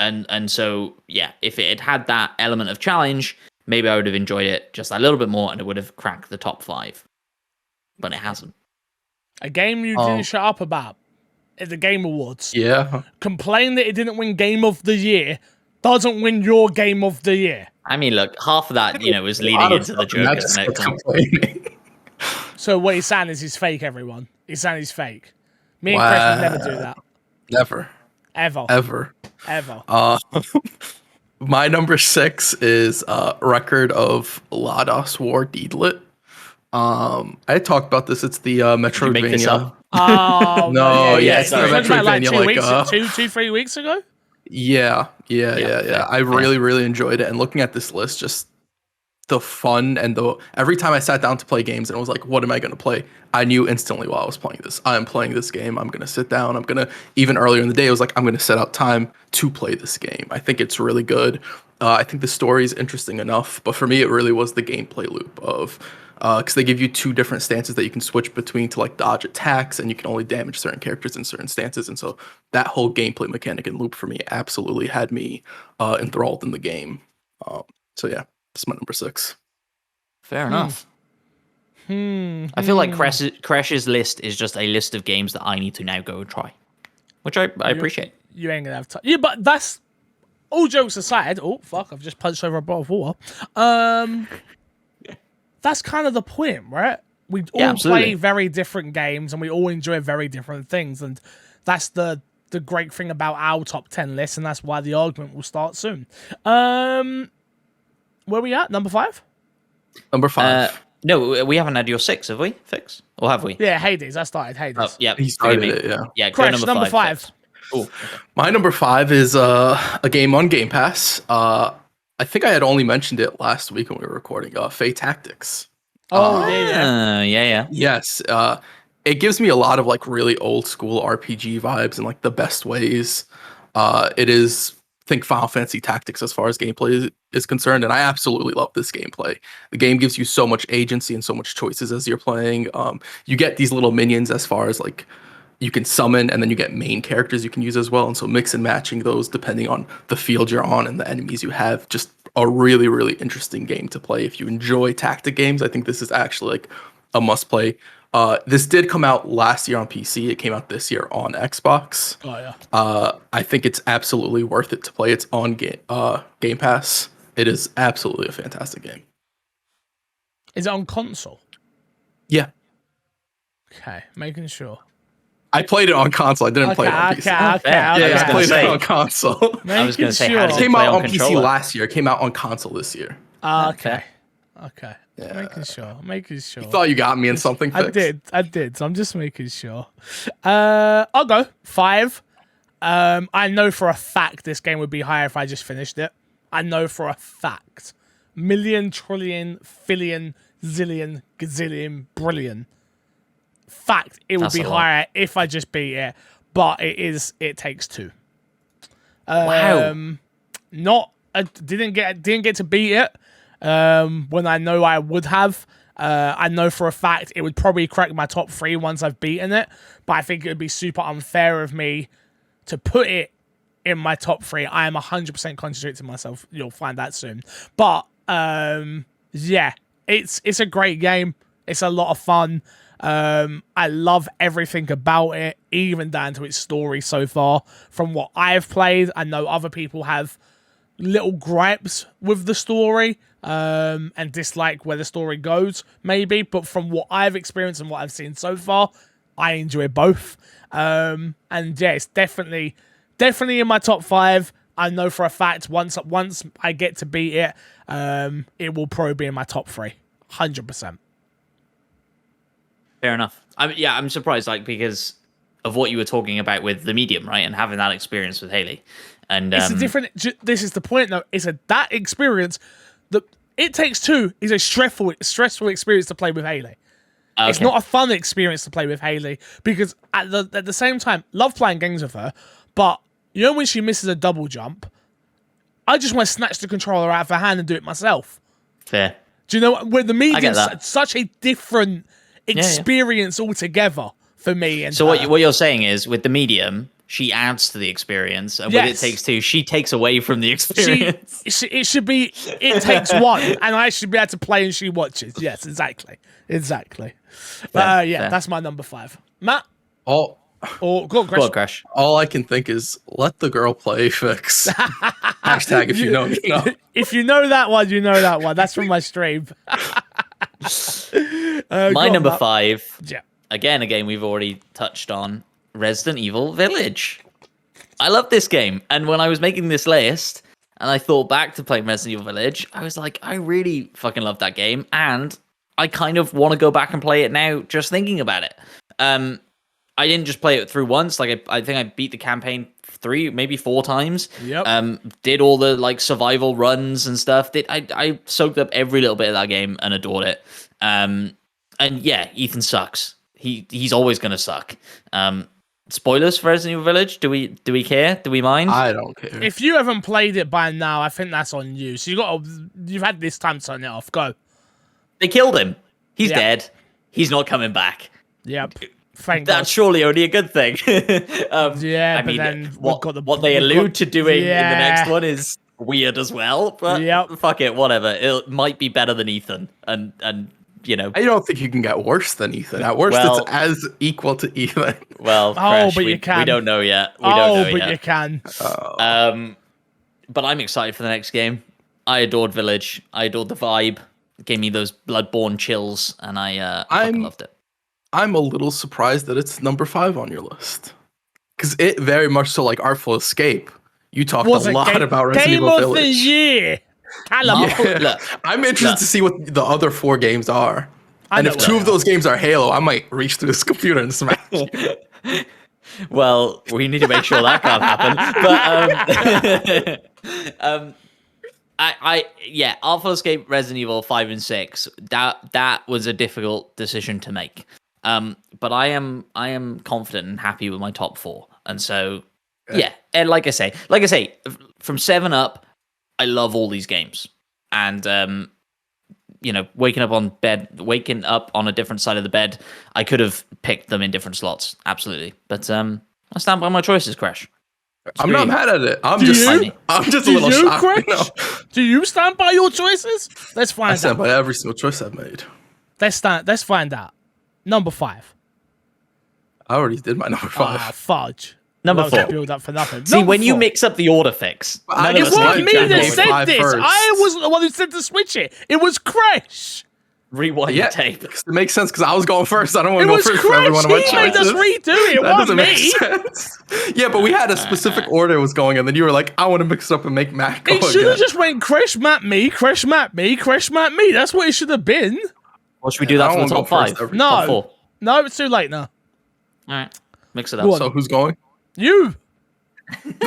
And so, yeah, if it had that element of challenge, maybe I would have enjoyed it just a little bit more and it would have cracked the top 5. But it hasn't. A game you didn't shut up about at the Game Awards. Yeah. Complain that it didn't win Game of the Year doesn't win your Game of the Year. I mean, look, half of that, was leading into the Joker. So what he's saying is he's fake, everyone. He's saying he's fake. Me and Chris would never do that. Never. Ever. My number 6 is Record of Lados War Deedlit. I talked about this. It's the Metroidvania. Oh no, it's the Metroidvania. Like 3 weeks ago. Yeah. I really enjoyed it. And looking at this list, just the fun and every time I sat down to play games and I was like, what am I going to play? I knew instantly while I was playing this. I am playing this game. I'm going to sit down. Even earlier in the day, I was like, I'm going to set out time to play this game. I think it's really good. I think the story is interesting enough, but for me, it really was the gameplay loop of, because they give you 2 different stances that you can switch between to like dodge attacks, and you can only damage certain characters in certain stances. And so that whole gameplay mechanic and loop for me absolutely had me enthralled in the game. So yeah, that's my number 6. Fair enough. I feel like Crash's list is just a list of games that I need to now go and try, which I appreciate. You ain't gonna have time. Yeah, but that's all jokes aside. Oh fuck! I've just punched over a bottle of water. That's kind of the point, right? We all play very different games, and we all enjoy very different things, and that's the great thing about our top 10 list, and that's why the argument will start soon. Where we at? Number 5? Number 5. No, we haven't had your 6, have we? Fix? Or have we? Yeah, Hades. I started Hades. Oh, yeah. He started forgive me. it, yeah. Yeah, go Crash, number 5. Fix. Cool. Okay. My number 5 is a game on Game Pass. I think I had only mentioned it last week when we were recording. Fate Tactics. Oh, yeah. Yeah. Yes. It gives me a lot of like really old school RPG vibes in like the best ways. It is, I think, Final Fantasy Tactics as far as gameplay is concerned, and I absolutely love this gameplay. The game gives you so much agency and so much choices as you're playing. You get these little minions as far as like you can summon, and then you get main characters you can use as well. And so mix and matching those depending on the field you're on and the enemies you have. Just a really, really interesting game to play. If you enjoy tactic games, I think this is actually like a must play. This did come out last year on PC. It came out this year on Xbox. Oh, yeah. I think it's absolutely worth it to play. It's on Game Pass. It is absolutely a fantastic game. Is it on console? Yeah. Okay, making sure. I played it on console. I didn't play it on PC. Okay. Yeah, I played say. it on console. I was going to say, Making how It does sure. it came play out on on PC controller? last year. It came out on console this year. Okay. Yeah. Making sure. Thought you got me in something. I Fix. did. So I'm just making sure. I'll go 5. I know for a fact this game would be higher if I just finished it. I know for a fact. Million, trillion, fillion, zillion, gazillion, brillion. Fact, it would That's be a lot. higher if I just beat it. But it takes 2. Wow. I didn't get to beat it when I know I would have. I know for a fact it would probably crack my top 3 once I've beaten it, but I think it would be super unfair of me to put it in my top 3. I am 100% contradicting myself. You'll find that soon. But yeah, it's a great game. It's a lot of fun. I love everything about it, even down to its story so far. From what I've played, I know other people have little gripes with the story and dislike where the story goes, maybe. But from what I've experienced and what I've seen so far, I enjoy both. And yeah, it's definitely in my top 5. I know for a fact once I get to beat it, it will probably be in my top 3, 100%. Fair enough. I'm surprised, like, because of what you were talking about with the medium, right, and having that experience with Haley. And It's a different. This is the point, though. It's that experience. The It Takes Two is a stressful experience to play with Haley. It's okay. not a fun experience to play with Haley because at the same time, love playing games with her. But you know when she misses a double jump, I just want to snatch the controller out of her hand and do it myself. Fair. Do you know with the medium? that. Such a different experience altogether for me. And So what you're saying is, with the medium, she adds to the experience, and with It Takes Two, she takes away from the experience. it should be It Takes One, and I should be able to play and she watches. Yes, exactly. Fair. That's my number 5. Matt? All Or go on, Go on, Crash. all I can think is let the girl play. Fix. Hashtag if you know, you know. If you know that one, you know that one. That's from my stream. My go on, number Matt. 5, Yeah. again, a game we've already touched on, Resident Evil Village. I love this game, and when I was making this list, and I thought back to playing Resident Evil Village, I was like, I really fucking love that game, and I kind of want to go back and play it now, just thinking about it. I didn't just play it through once. Like I think I beat the campaign 3, maybe 4 times. Yep. Did all the like survival runs and stuff. I soaked up every little bit of that game and adored it. And yeah, Ethan sucks. He's always gonna suck. Spoilers for Resident Evil Village? Do we care? Do we mind? I don't care. If you haven't played it by now, I think that's on you. So you've had this time to turn it off. Go. They killed him. He's Yeah. dead. He's not coming back. Yep. Thank That's surely only a good thing. Yeah, I but mean, then what they allude to doing in the next one is weird as well. But Yep. fuck it, whatever. It might be better than Ethan, and you know. I don't think you can get worse than Ethan. At worst, Well- it's as equal to Ethan. Well, Crash, but we, you can. we don't know yet. We Oh, don't know but yet. you can. But I'm excited for the next game. I adored Village. I adored the vibe. It gave me those Bloodborne chills, and I fucking loved it. I'm a little surprised that it's number 5 on your list. Because it very much so, like Artful Escape. You talked Was a it lot about Resident Game Evil of Village. the Year. Callum. Marvel- Look, I'm interested to see what the other 4 games are. I And know if what 2 they of those games are Halo, I might reach through this computer and smash you. well, we need to make sure that can't happen. But yeah, Artful Escape, Resident Evil 5 and 6. That was a difficult decision to make. But I am confident and happy with my top 4, and so yeah. And like I say, from 7 up, I love all these games, and waking up on a different side of the bed, I could have picked them in different slots, absolutely. But I stand by my choices, Crash. I'm not mad at it. I'm Do just you? a little shocked. Crash? Do you stand by your choices? Let's find I stand out. by every single choice I've made. Let's find out. Number 5. I already did my number 5. Ah, fudge. Number That was 4. build up for nothing. See, Number when you 4. mix up the order fix, I none of guess us It know wasn't each me other. that Game said 5 this. first. I wasn't the one who said to switch it. It was Crash. Rewind Yeah, the tape. it makes sense because I was going first. I don't want It to go was first for every one of my Crash. He made us choices. redo it. It That wasn't doesn't make me. sense. Yeah, but we had a specific order it was going, and then you were like, "I want to mix it up and make Matt go It should have again." just went Crash, Matt, me, Crash, Matt, me, Crash, Matt, me. That's what it should have been. Or should we do that I for the don't top wanna go 5? first every- Top No. 4. No, it's too late now. All right, mix it Go up. on. So who's going? You.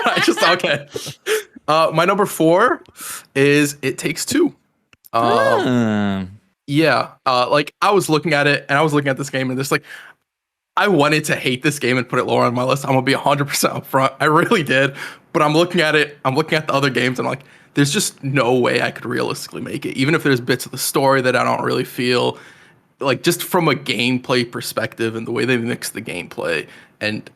I just okay. My number 4 is It Takes Two. Yeah, like I was looking at it and I was looking at this game and just like I wanted to hate this game and put it lower on my list. I'm gonna be 100% upfront. I really did, but I'm looking at it. I'm looking at the other games and I'm like, there's just no way I could realistically make it. Even if there's bits of the story that I don't really feel like, just from a gameplay perspective and the way they mix the gameplay and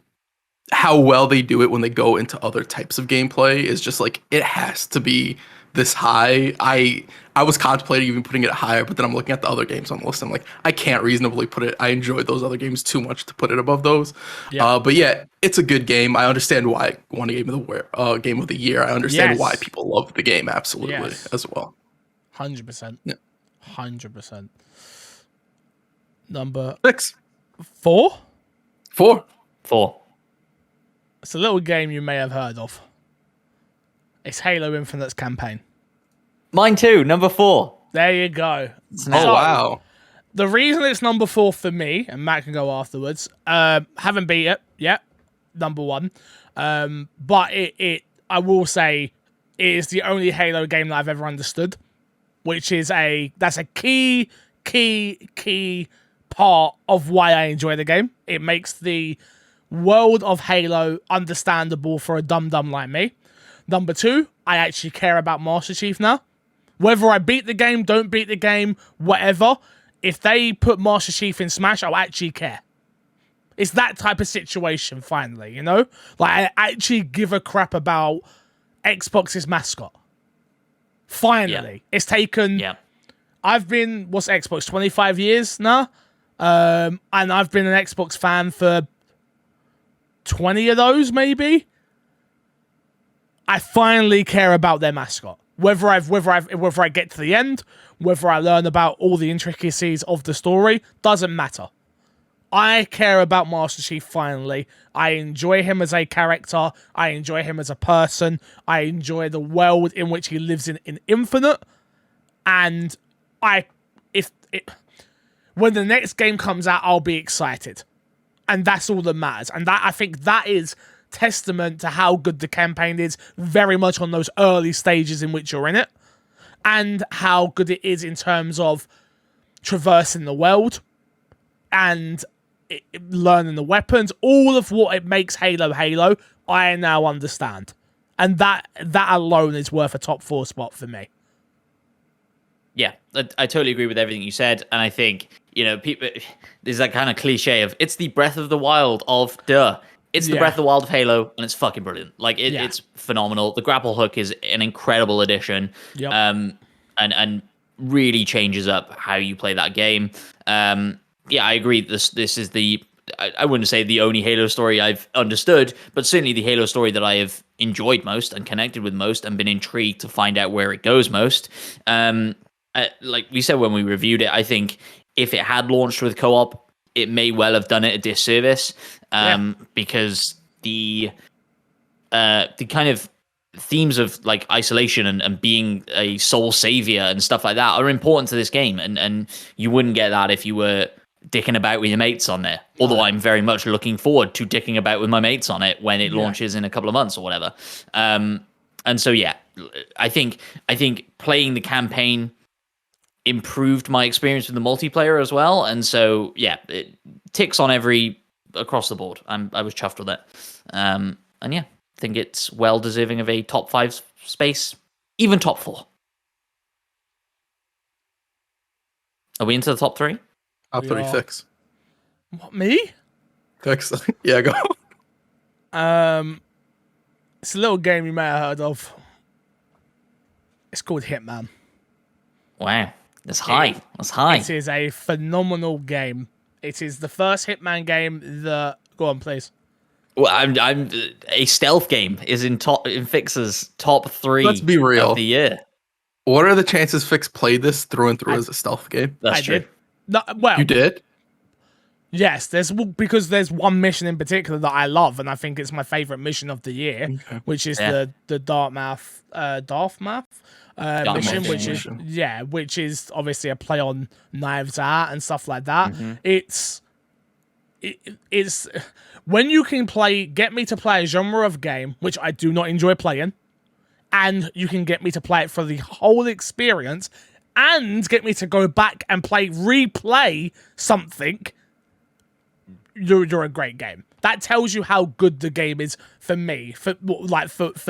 how well they do it when they go into other types of gameplay is just like it has to be this high. I was contemplating even putting it higher, but then I'm looking at the other games on the list. I'm like, I can't reasonably put it. I enjoyed those other games too much to put it above those. Yeah. But yeah, it's a good game. I understand why it won a game of the year. I understand Yes. why people love the game absolutely Yes. as well. 100%. Yeah. 100%. Number 6, 4. 4. 4. It's a little game you may have heard of. It's Halo Infinite's campaign. Mine too, number 4. There you go. Oh wow. The reason it's number 4 for me, and Matt can go afterwards, haven't beat it yet, number 1. But I will say, it is the only Halo game that I've ever understood, which is that's a key part of why I enjoy the game. It makes the world of Halo understandable for a dum-dum like me. Number 2, I actually care about Master Chief now. Whether I beat the game, don't beat the game, whatever, if they put Master Chief in Smash, I'll actually care. It's that type of situation, finally, you know? Like, I actually give a crap about Xbox's mascot. Finally. Yeah. It's taken... Yeah. I've been, what's Xbox, 25 years now? And I've been an Xbox fan for 20 of those, maybe? I finally care about their mascot. Whether I get to the end, whether I learn about all the intricacies of the story, doesn't matter. I care about Master Chief finally. I enjoy him as a character. I enjoy him as a person. I enjoy the world in which he lives in Infinite. And when the next game comes out, I'll be excited. And that's all that matters. And I think that is testament to how good the campaign is, very much on those early stages in which you're in it, and how good it is in terms of traversing the world and learning the weapons. All of what it makes Halo, I now understand. And that alone is worth a top 4 spot for me. Yeah, I totally agree with everything you said, and I think, people, there's that kind of cliche of, it's the Breath of the Wild of duh. It's the Breath of the Wild of Halo, and it's fucking brilliant. Like, it's phenomenal. The grapple hook is an incredible addition, Yep. and really changes up how you play that game. Yeah, I agree. This is I wouldn't say the only Halo story I've understood, but certainly the Halo story that I have enjoyed most and connected with most and been intrigued to find out where it goes most. Like we said when we reviewed it, I think if it had launched with co-op, it may well have done it a disservice, because the kind of themes of like isolation and being a soul savior and stuff like that are important to this game, and you wouldn't get that if you were dicking about with your mates on there. Although I'm very much looking forward to dicking about with my mates on it when it launches in a couple of months or whatever. And so yeah, I think playing the campaign improved my experience with the multiplayer as well, and so yeah, it ticks on across the board. I was chuffed with it, and yeah, I think it's well deserving of a top 5 space, even top 4. Are we into the top 3? Top 3 Fix. What, me? Fix. Yeah, go. It's a little game you may have heard of. It's called Hitman. Wow. That's high. That's high. It is a phenomenal game. It is the first Hitman game that... Go on, please. Well, I'm a stealth game is in Fix's top 3 Let's be real. of the year. What are the chances Fix played this through and through as a stealth game? That's true. Did. No, well, You did? yes, because there's one mission in particular that I love, and I think it's my favorite mission of the year, which is the Dartmouth mission, which is obviously a play on Knives Out and stuff like that. It's when you can get me to play a genre of game which I do not enjoy playing, and you can get me to play it for the whole experience, and get me to go back and replay something. You're a great game. That tells you how good the game is for me. For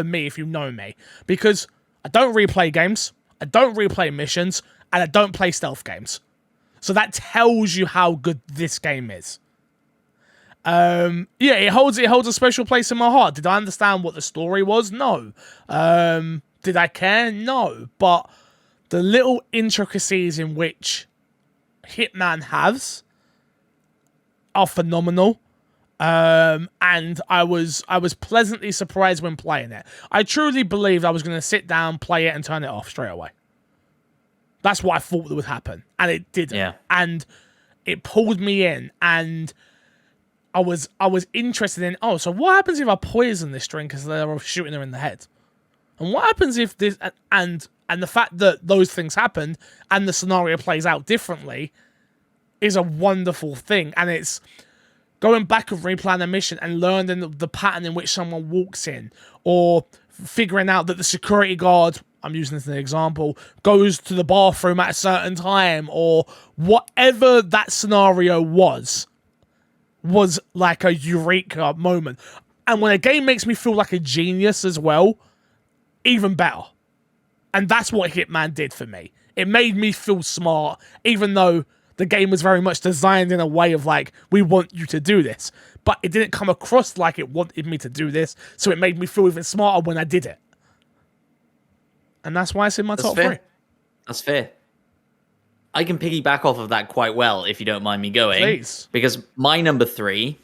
me, if you know me, because I don't replay games, I don't replay missions, and I don't play stealth games. So that tells you how good this game is. It holds a special place in my heart. Did I understand what the story was? No. Did I care? No. But the little intricacies in which Hitman has are phenomenal. And I was pleasantly surprised when playing it. I truly believed I was going to sit down, play it, and turn it off straight away. That's what I thought would happen, and it didn't. Yeah. And it pulled me in, and I was interested in, so what happens if I poison this drink as they're shooting her in the head? And what happens if this, and the fact that those things happened and the scenario plays out differently is a wonderful thing. And it's going back and replaying a mission and learning the pattern in which someone walks in, or figuring out that the security guard, I'm using this as an example, goes to the bathroom at a certain time, or whatever that scenario was like a eureka moment. And when a game makes me feel like a genius as well, even better. And that's what Hitman did for me. It made me feel smart, even though the game was very much designed in a way of like, we want you to do this. But it didn't come across like it wanted me to do this, so it made me feel even smarter when I did it. And that's why it's in my top 3. That's fair. I can piggyback off of that quite well, if you don't mind me going. Please. Because my number 3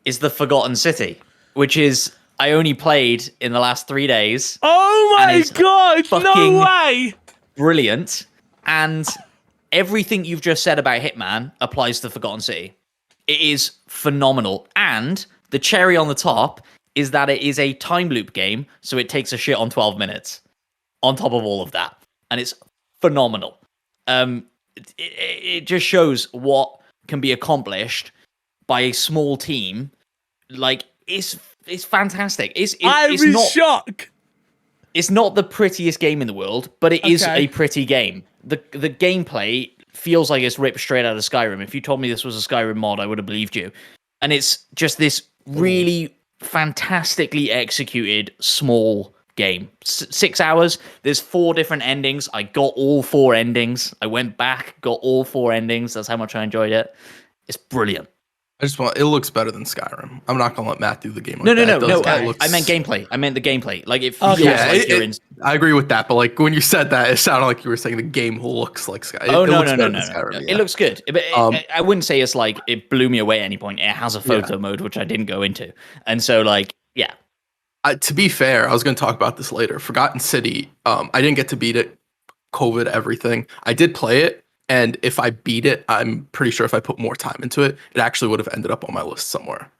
is The Forgotten City, which is I only played in the last 3 days. Oh my god, no way! Brilliant. And everything you've just said about Hitman applies to Forgotten City. It is phenomenal. And the cherry on the top is that it is a time loop game, so it takes a shit on 12 minutes on top of all of that. And it's phenomenal. It just shows what can be accomplished by a small team. Like, it's fantastic. I'm in shock. It's not the prettiest game in the world, but it is a pretty game. The gameplay feels like it's ripped straight out of Skyrim. If you told me this was a Skyrim mod, I would have believed you. And it's just this really fantastically executed small game. 6 hours. There's 4 different endings. I got all 4 endings. I went back, got all 4 endings. That's how much I enjoyed it. It's brilliant. It looks better than Skyrim. I'm not gonna let Matt do the game. No. I meant gameplay. I meant the gameplay. Like, it feels like you're in. I agree with that, but like when you said that, it sounded like you were saying the game looks like Skyrim. No. It looks good. I wouldn't say it's like it blew me away at any point. It has a photo mode, which I didn't go into, and so like, yeah. To be fair, I was going to talk about this later. Forgotten City. I didn't get to beat it. COVID, everything. I did play it. And if I beat it, I'm pretty sure if I put more time into it, it actually would have ended up on my list somewhere.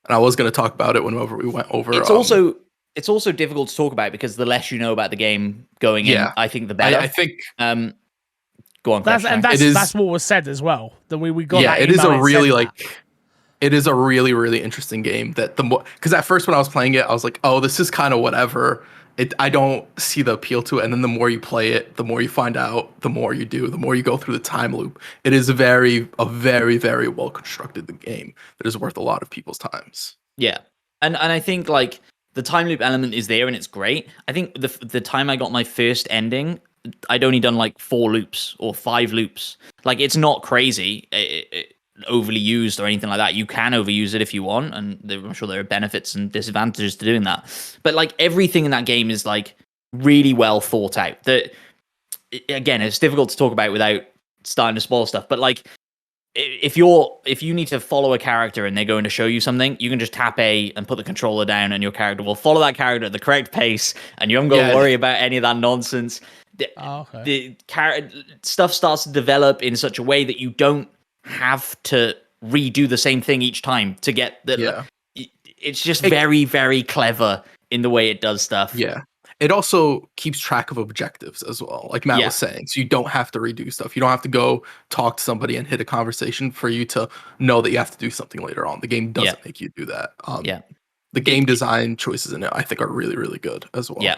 And I was going to talk about it whenever we went over. It's also it's also difficult to talk about because the less you know about the game going in, Yeah. I think the better. I think Go on, Crash. That's what was said as well. That we got yeah, that it is email a and really said like that. it is a really really interesting game that the more because at first when I was playing it I was like, oh, this is kind of whatever. I don't see the appeal to it, and then the more you play it, the more you find out, the more you do, the more you go through the time loop. It is a very well constructed game that is worth a lot of people's times. Yeah, and I think like the time loop element is there and it's great. I think the time I got my first ending, I'd only done like 4 loops or 5 loops. Like it's not crazy, overly used or anything like that. You can overuse it if you want, and I'm sure there are benefits and disadvantages to doing that. But like everything in that game is like really well thought out. That again, it's difficult to talk about without starting to spoil stuff. But like if you need to follow a character and they're going to show you something, you can just tap A and put the controller down, and your character will follow that character at the correct pace, and you haven't got to worry about any of that nonsense. The stuff starts to develop in such a way that you don't have to redo the same thing each time to get the. Yeah. It's just very, very clever in the way it does stuff. Yeah. It also keeps track of objectives as well, like Matt was saying. So you don't have to redo stuff. You don't have to go talk to somebody and hit a conversation for you to know that you have to do something later on. The game doesn't make you do that. The game design choices in it, I think, are really, really good as well. Yeah.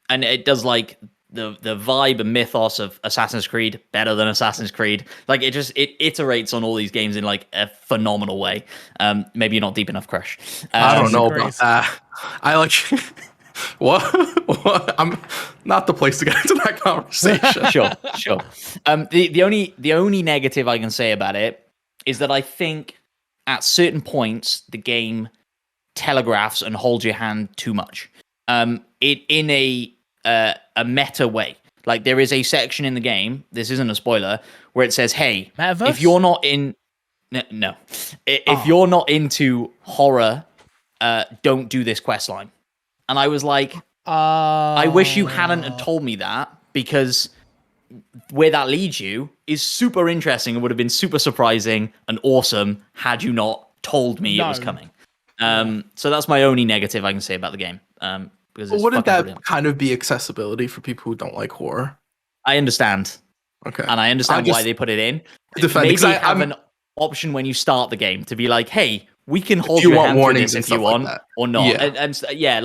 And it does like the vibe and mythos of Assassin's Creed better than Assassin's Creed. Like it iterates on all these games in like a phenomenal way. Maybe you're not deep enough, Crash. I don't know about that. I like what? I'm not the place to get into that conversation. Sure. The only negative I can say about it is that I think at certain points the game telegraphs and holds your hand too much. It in a meta way. Like there is a section in the game, this isn't a spoiler, where it says, "Hey, Metaverse? if you're not in if you're not into horror, don't do this quest line." And I was like, I wish you hadn't told me that, because where that leads you is super interesting and would have been super surprising and awesome had you not told me it was coming. So that's my only negative I can say about the game. Because wouldn't that kind of be accessibility for people who don't like horror? I understand. Okay. And I understand why they put it in. Maybe have an option when you start the game to be like, hey, we can hold your hand through this if you want or not. Yeah.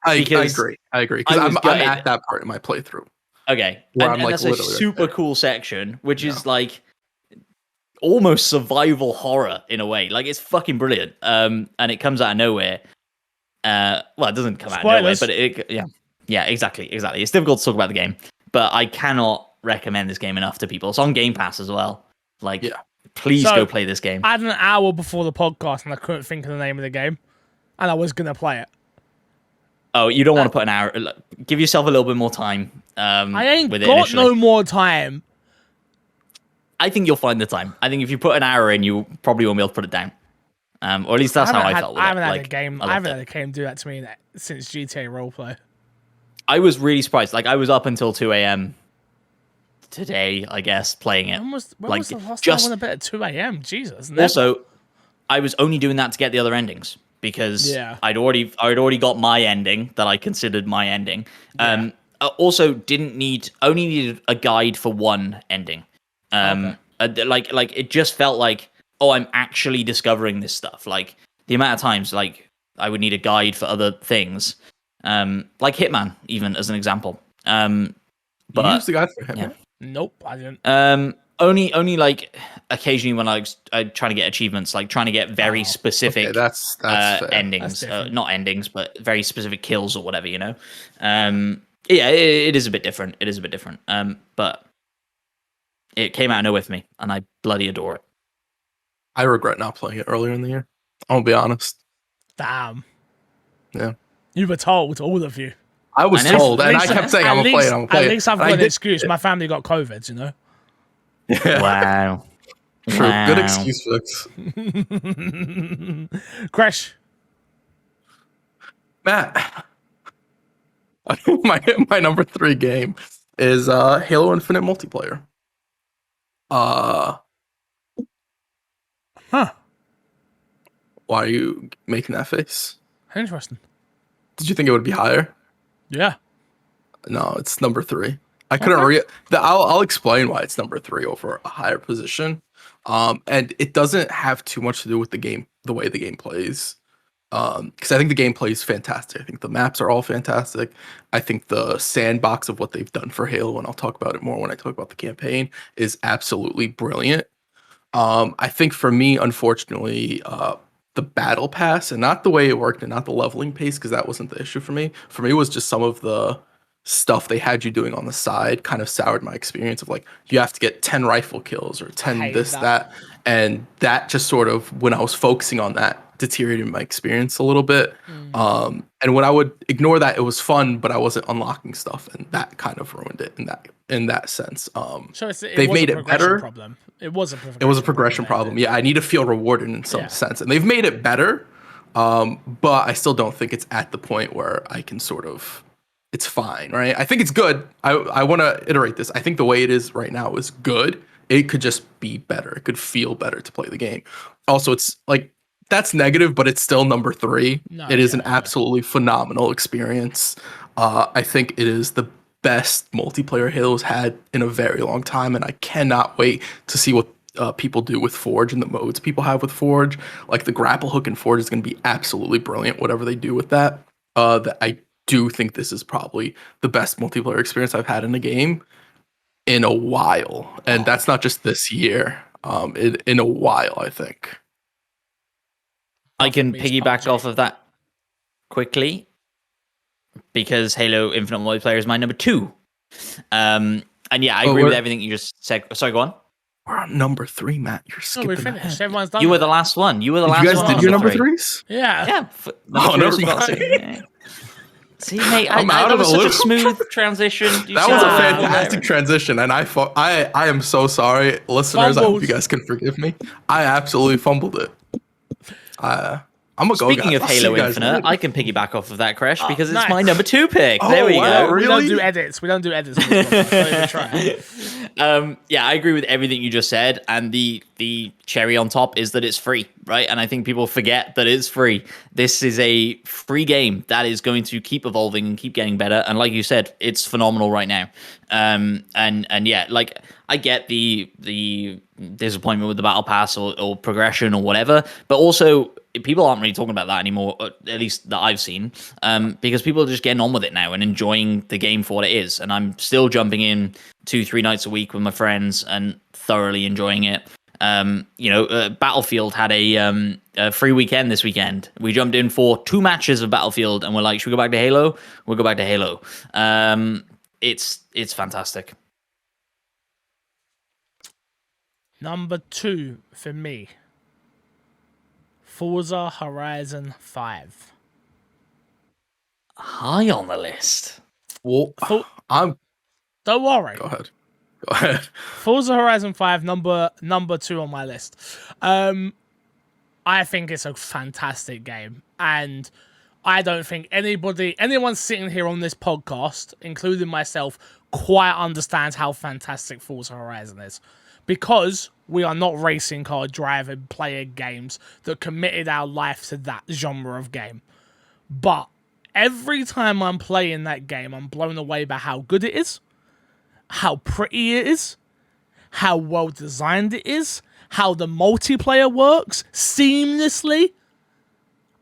I agree. Because I'm at that part in my playthrough. Okay. And that's a super cool section, which is like almost survival horror in a way. Like it's fucking brilliant. And it comes out of nowhere. Well, it doesn't come out of nowhere, but exactly. It's difficult to talk about the game, but I cannot recommend this game enough to people. It's on Game Pass as well. Please go play this game. I had an hour before the podcast and I couldn't think of the name of the game, and I was gonna play it. Oh, you don't want to put an hour. Give yourself a little bit more time. I ain't got no more time. I think you'll find the time. I think if you put an hour in, you probably won't be able to put it down. Or at least that's how I felt with it. I haven't had a game do that to me since GTA Roleplay. I was really surprised. Like I was up until 2 a.m. today, I guess, playing it. When was the last time I went to bed at 2 a.m.? Jesus. Never. Also, I was only doing that to get the other endings because I'd already got my ending that I considered my ending. Also, only needed a guide for one ending. Like it just felt like, oh, I'm actually discovering this stuff. Like the amount of times like I would need a guide for other things, like Hitman, even as an example. But you used the guide for Hitman? Yeah. Nope, I didn't. Only like occasionally when I'm trying to get achievements, like trying to get very specific that's endings, not endings, but very specific kills or whatever, you know. It is a bit different. But it came out of nowhere for me, and I bloody adore it. I regret not playing it earlier in the year. I'll be honest. Damn. Yeah. You were told, all of you. I was told, and I kept saying I'm gonna play it. At least I've got an excuse. My family got COVID, you know. Yeah. Wow. True. Wow. Good excuse, Fix. Crash. Matt. my number 3 game is Halo Infinite multiplayer. Huh. Why are you making that face? Interesting. Did you think it would be higher? Yeah. No, it's number 3. I couldn't read. I'll explain why it's number 3 over a higher position. And it doesn't have too much to do with the game, the way the game plays. Because I think the gameplay is fantastic. I think the maps are all fantastic. I think the sandbox of what they've done for Halo, and I'll talk about it more when I talk about the campaign, is absolutely brilliant. I think for me, unfortunately, the battle pass, and not the way it worked and not the leveling pace, because that wasn't the issue for me. For me, it was just some of the stuff they had you doing on the side kind of soured my experience of like, you have to get 10 rifle kills or 10 this, that. And that just sort of, when I was focusing on that, deteriorated my experience a little bit. And when I would ignore that, it was fun, but I wasn't unlocking stuff, and that kind of ruined it in that sense. So they've made it better. Problem. It was a progression problem. Yeah, I need to feel rewarded in some sense, and they've made it better. But I still don't think it's at the point where I can sort of, it's fine, right? I think it's good. I want to iterate this. I think the way it is right now is good. It could just be better. It could feel better to play the game. Also, it's like, that's negative, but it's still number 3. It is an absolutely phenomenal experience. I think it is the best multiplayer Halo's had in a very long time, and I cannot wait to see what people do with Forge and the modes people have with Forge. Like the grapple hook in Forge is going to be absolutely brilliant, whatever they do with that. That I do think this is probably the best multiplayer experience I've had in a game in a while, and that's not just this year. In a while, I think. I can piggyback off of that quickly because Halo Infinite Multiplayer is my number 2. And yeah, I agree with everything you just said. Sorry, go on. We're on number 3, Matt. You're skipping. We're finished. Everyone's done. You were the last one. You were the last one. You guys did your number 3s? Yeah. Yeah. Never mind. See, mate, that was such a smooth transition. That was a fantastic transition, and I am so sorry, listeners. I hope you guys can forgive me. I absolutely fumbled it. I'm gonna go. Speaking of Halo Infinite, I can piggyback off of that, Crash, because it's my number 2 pick. There we go. Really? We don't do edits. Don't even try. Yeah, I agree with everything you just said, and the cherry on top is that it's free, right? And I think people forget that it's free. This is a free game that is going to keep evolving and keep getting better. And like you said, it's phenomenal right now. And yeah, like I get the disappointment with the battle pass or progression or whatever, but also people aren't really talking about that anymore, at least that I've seen, because people are just getting on with it now and enjoying the game for what it is. And I'm still jumping in 2-3 nights a week with my friends and thoroughly enjoying it. Battlefield had a free weekend this weekend. We jumped in for 2 matches of Battlefield, and we're like, should we go back to Halo? We'll go back to Halo. It's fantastic. Number 2 for me, Forza Horizon 5. High on the list. Well, don't worry. Go ahead. Forza Horizon 5, number 2 on my list. I think it's a fantastic game, and I don't think anyone sitting here on this podcast, including myself, quite understands how fantastic Forza Horizon is. Because we are not racing car driving player games that committed our life to that genre of game. But every time I'm playing that game, I'm blown away by how good it is, how pretty it is, how well designed it is, how the multiplayer works seamlessly.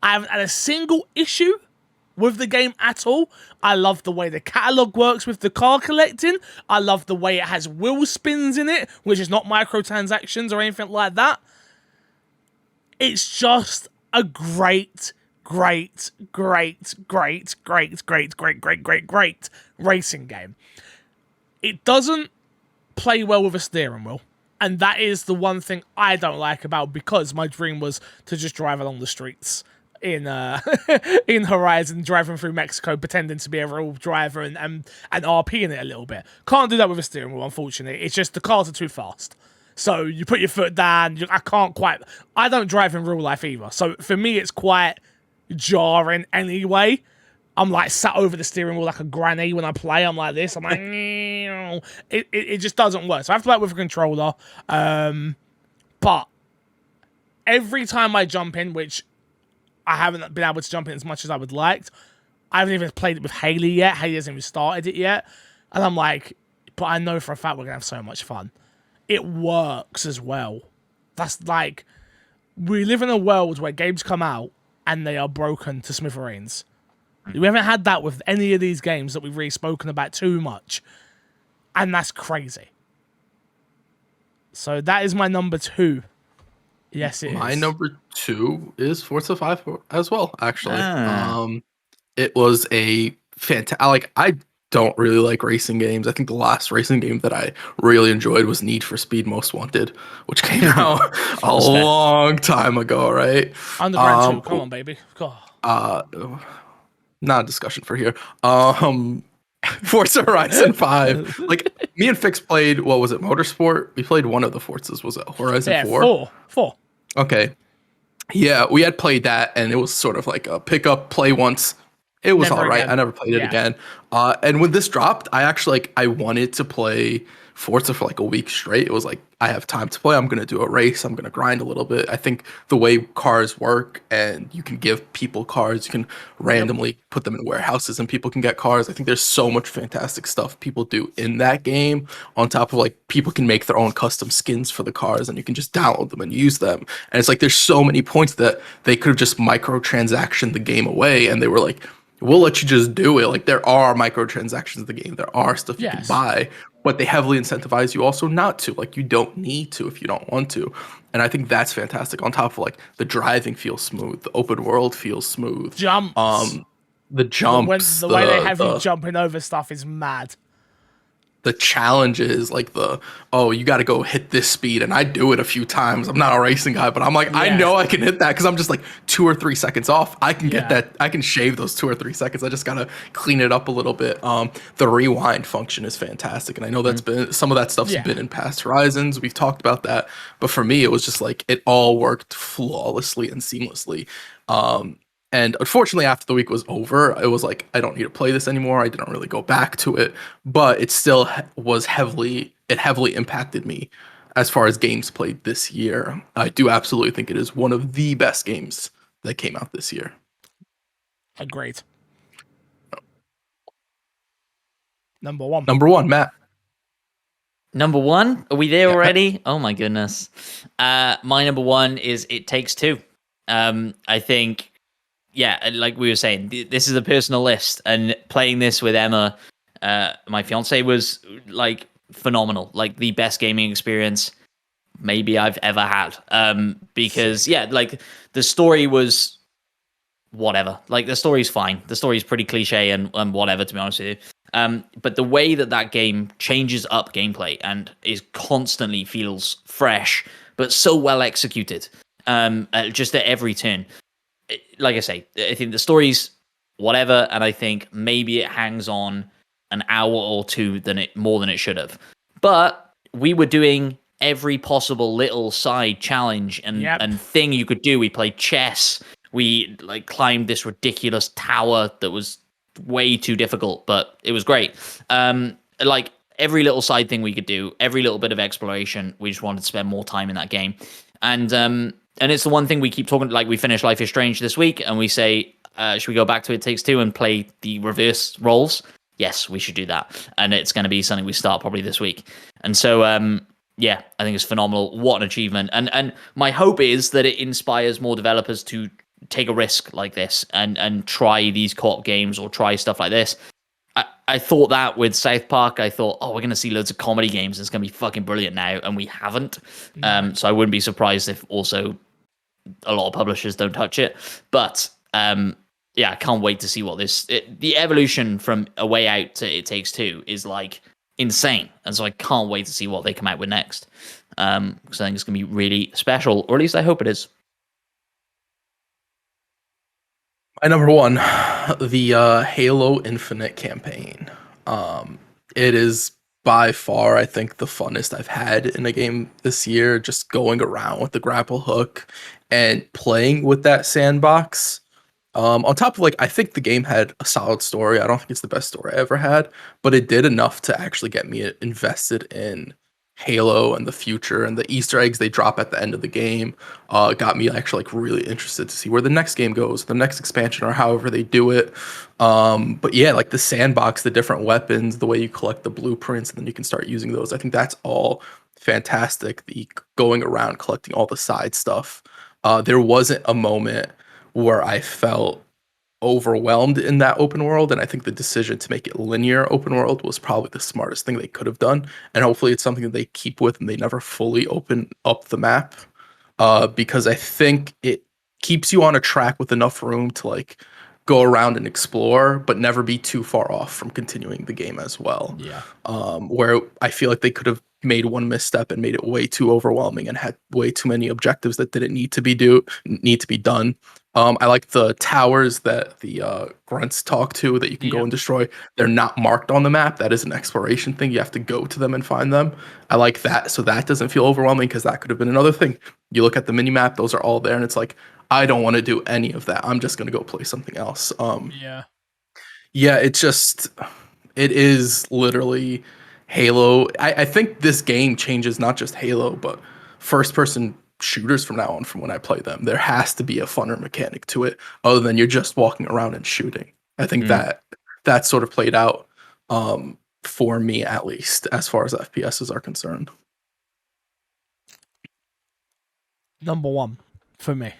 I haven't had a single issue with the game at all. I love the way the catalog works with the car collecting. I love the way it has wheel spins in it, which is not microtransactions or anything like that. It's just a great racing game. It doesn't play well with a steering wheel. And that is the one thing I don't like about, because my dream was to just drive along the streets in in Horizon, driving through Mexico, pretending to be a real driver and RPing it a little bit. Can't do that with a steering wheel, unfortunately. It's just the cars are too fast. So you put your foot down, I don't drive in real life either. So for me, it's quite jarring anyway. I'm like sat over the steering wheel like a granny when I play. I'm like this. I'm like, it just doesn't work. So I have to play it with a controller. But every time I jump in, which I haven't been able to jump in as much as I would like, I haven't even played it with Haley yet. Haley hasn't even started it yet. And I'm like, but I know for a fact we're going to have so much fun. It works as well. That's like, we live in a world where games come out and they are broken to smithereens. We haven't had that with any of these games that we've really spoken about too much. And that's crazy. So that is my number 2. Yes, it is. My number 2 is Forza 5 as well, actually. Ah. It was a fantastic. I don't really like racing games. I think the last racing game that I really enjoyed was Need for Speed Most Wanted, which came out a long time ago, right? Underground 2, come on, baby. God. Not a discussion for here. Forza Horizon 5. Like, me and Fix played, what was it, Motorsport? We played one of the Forzas. Was it Horizon 4? 4. Okay. Yeah, we had played that, and it was sort of like a pick up, play once. It was all right. I never played it again. And when this dropped, I actually I wanted to play Forza for like a week straight. It was like, I have time to play. I'm going to do a race. I'm going to grind a little bit. I think the way cars work, and you can give people cars, you can randomly put them in warehouses and people can get cars. I think there's so much fantastic stuff people do in that game. On top of, like, people can make their own custom skins for the cars and you can just download them and use them. And it's like, there's so many points that they could have just microtransaction the game away, and they were like, we'll let you just do it. Like, there are microtransactions in the game. There are stuff you can buy, but they heavily incentivize you also not to. Like, you don't need to if you don't want to. And I think that's fantastic. On top of, like, the driving feels smooth. The open world feels smooth. Jumps. The jumps. The way they have you jumping over stuff is mad. The challenges, like you got to go hit this speed, and I do it a few times. I'm not a racing guy, but I'm like, I know I can hit that because I'm just like 2 or 3 seconds off. I can get that. I can shave those 2 or 3 seconds. I just gotta clean it up a little bit. The rewind function is fantastic, and I know that's been some of that stuff's been in past Horizons. We've talked about that, but for me, it was just like it all worked flawlessly and seamlessly. And unfortunately, after the week was over, it was like, I don't need to play this anymore. I didn't really go back to it, but it still was heavily impacted me as far as games played this year. I do absolutely think it is one of the best games that came out this year. Agreed. Number 1. Number 1, Matt. Number 1? Are we there already? Oh my goodness. My number 1 is It Takes Two. I think, like we were saying, this is a personal list, and playing this with Emma, my fiance, was like phenomenal. Like the best gaming experience maybe I've ever had. Because like the story was whatever. Like the story's fine. The story's pretty cliche and whatever, to be honest with you. But the way that game changes up gameplay and is constantly feels fresh, but so well executed, just at every turn. Like I say, I think the story's whatever, and I think maybe it hangs on an hour or two more than it should have. But we were doing every possible little side challenge and thing you could do. We played chess. We like climbed this ridiculous tower that was way too difficult, but it was great. Like every little side thing we could do, every little bit of exploration, we just wanted to spend more time in that game. And it's the one thing we keep talking, like we finished Life is Strange this week and we say, should we go back to It Takes Two and play the reverse roles? Yes, we should do that. And it's going to be something we start probably this week. And so, I think it's phenomenal. What an achievement. And my hope is that it inspires more developers to take a risk like this and try these co-op games or try stuff like this. I thought that with South Park. I thought, we're going to see loads of comedy games. It's going to be fucking brilliant now. And we haven't. So I wouldn't be surprised if also a lot of publishers don't touch it. But I can't wait to see what the evolution from A Way Out to It Takes Two is like insane. And so I can't wait to see what they come out with next. Because I think it's going to be really special, or at least I hope it is. My number 1, the Halo Infinite campaign. It is by far, I think, the funnest I've had in a game this year. Just going around with the grapple hook and playing with that sandbox. On top of, I think the game had a solid story. I don't think it's the best story I ever had, but it did enough to actually get me invested in Halo and the future and the Easter eggs they drop at the end of the game got me actually like really interested to see where the next game goes, the next expansion, or however they do it. But yeah, like the sandbox, the different weapons, the way you collect the blueprints, and then you can start using those. I think that's all fantastic. The going around collecting all the side stuff. There wasn't a moment where I felt overwhelmed in that open world, and I think the decision to make it linear open world was probably the smartest thing they could have done, and hopefully it's something that they keep with and they never fully open up the map, because I think it keeps you on a track with enough room to like go around and explore but never be too far off from continuing the game as well. Yeah. Where I feel like they could have made one misstep and made it way too overwhelming and had way too many objectives that didn't need to be done. I like the towers that the grunts talk to that you can go and destroy. They're not marked on the map. That is an exploration thing. You have to go to them and find them. I like that. So that doesn't feel overwhelming, because that could have been another thing. You look at the mini map, those are all there, and it's like, I don't want to do any of that. I'm just going to go play something else. Yeah, it is literally Halo. I think this game changes not just Halo, but first person shooters from now on from when I play them. There has to be a funner mechanic to it other than you're just walking around and shooting. I think that sort of played out for me, at least as far as FPSs are concerned. Number one for me.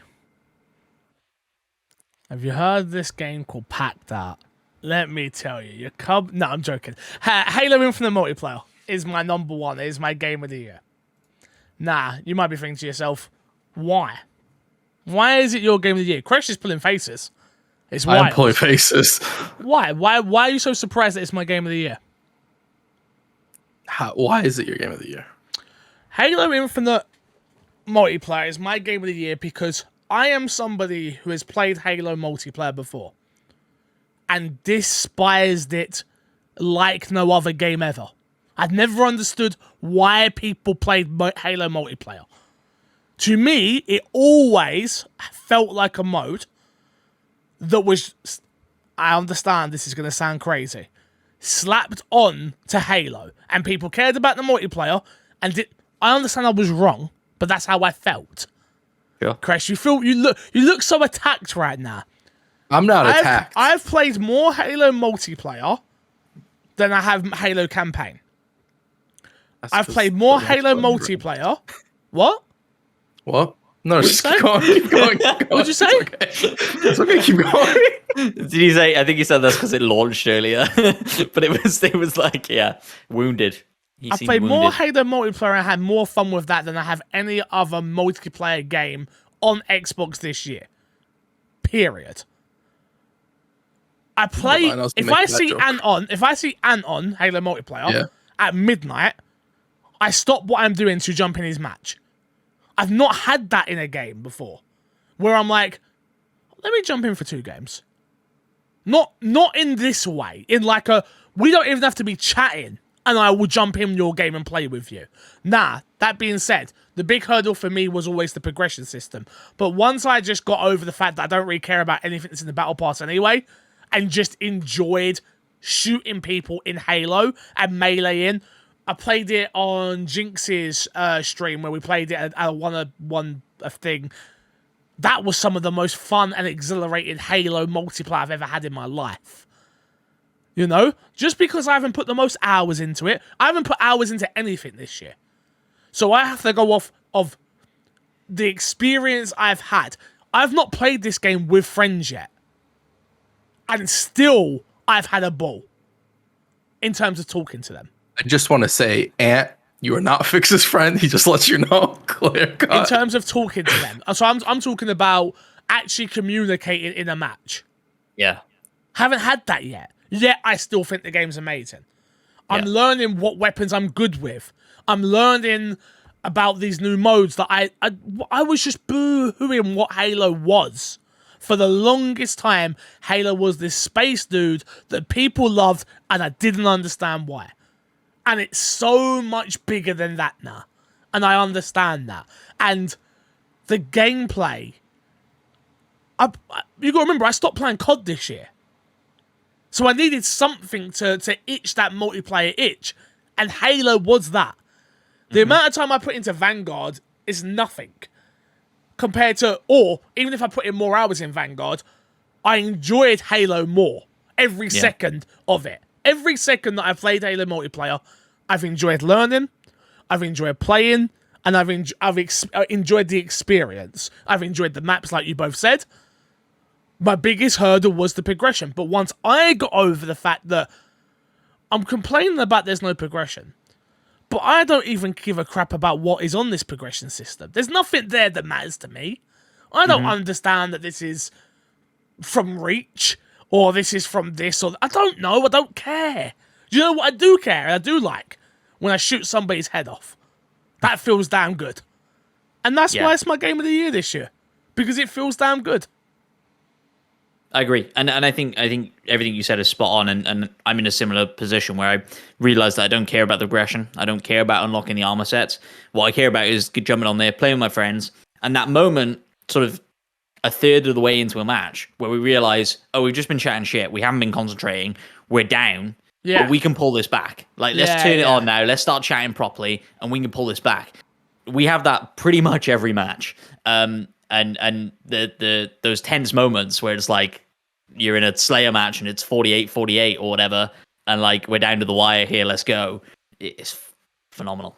Have you heard this game called Packed Out? Let me tell you, no, I'm joking. Halo Infinite Multiplayer is my number one. It is my game of the year. Nah, you might be thinking to yourself, why? Why is it your game of the year? Crash is pulling faces. It's wild. I'm pulling faces. Why? Why are you so surprised that it's my game of the year? Why is it your game of the year? Halo Infinite Multiplayer is my game of the year because I am somebody who has played Halo multiplayer before and despised it like no other game ever. I've never understood why people played Halo multiplayer. To me, it always felt like a mode that was, I understand this is going to sound crazy, slapped on to Halo. And people cared about the multiplayer. And I understand I was wrong, but that's how I felt. Yeah. Chris, you look so attacked right now. I'm not attacked. I've played more Halo multiplayer than I have Halo campaign. I've played more Halo multiplayer. What? What? No, just keep going. Keep going. What'd you say? It's okay. Keep going. Did he say? I think he said that's because it launched earlier, but it was like, yeah, wounded. I've played more Halo multiplayer and I had more fun with that than I have any other multiplayer game on Xbox this year. Period. I play if I see Ant on Halo multiplayer at midnight, I stop what I'm doing to jump in his match. I've not had that in a game before, where I'm like, let me jump in for 2 games. Not in this way. In like we don't even have to be chatting, and I will jump in your game and play with you. Nah. That being said, the big hurdle for me was always the progression system. But once I just got over the fact that I don't really care about anything that's in the battle pass anyway, and just enjoyed shooting people in Halo and meleeing. I played it on Jinx's stream where we played it at a one thing. That was some of the most fun and exhilarating Halo multiplayer I've ever had in my life. You know? Just because I haven't put the most hours into it, I haven't put hours into anything this year. So I have to go off of the experience I've had. I've not played this game with friends yet. And still, I've had a ball in terms of talking to them. I just want to say, Ant, you are not Fix's friend. He just lets you know. Clear cut. In terms of talking to them. So I'm talking about actually communicating in a match. Yeah. Haven't had that yet. Yet I still think the game's amazing. I'm learning what weapons I'm good with. I'm learning about these new modes that I was just boo-hooing what Halo was. For the longest time, Halo was this space dude that people loved, and I didn't understand why. And it's so much bigger than that now. And I understand that. And the gameplay... you got to remember, I stopped playing COD this year. So I needed something to itch that multiplayer itch. And Halo was that. The amount of time I put into Vanguard is nothing compared to, or even if I put in more hours in Vanguard, I enjoyed Halo more every second of it. Every second that I've played Halo multiplayer, I've enjoyed learning, I've enjoyed playing, and I've enjoyed the experience. I've enjoyed the maps, like you both said. My biggest hurdle was the progression, but once I got over the fact that I'm complaining about there's no progression, but I don't even give a crap about what is on this progression system. There's nothing there that matters to me. I don't understand that this is from Reach, or this is from this, or I don't know. I don't care. Do you know what I do care? And I do like when I shoot somebody's head off. That feels damn good. And that's why it's my game of the year this year. Because it feels damn good. I agree, and I think everything you said is spot on, and I'm in a similar position where I realize that I don't care about the progression, I don't care about unlocking the armor sets. What I care about is jumping on there, playing with my friends, and that moment, sort of a third of the way into a match, where we realize, oh, we've just been chatting shit, we haven't been concentrating, we're down, but we can pull this back. Like, let's turn it on now, let's start chatting properly, and we can pull this back. We have that pretty much every match. And the those tense moments where it's like you're in a Slayer match and it's 48-48 or whatever, and like we're down to the wire here, let's go. It's phenomenal.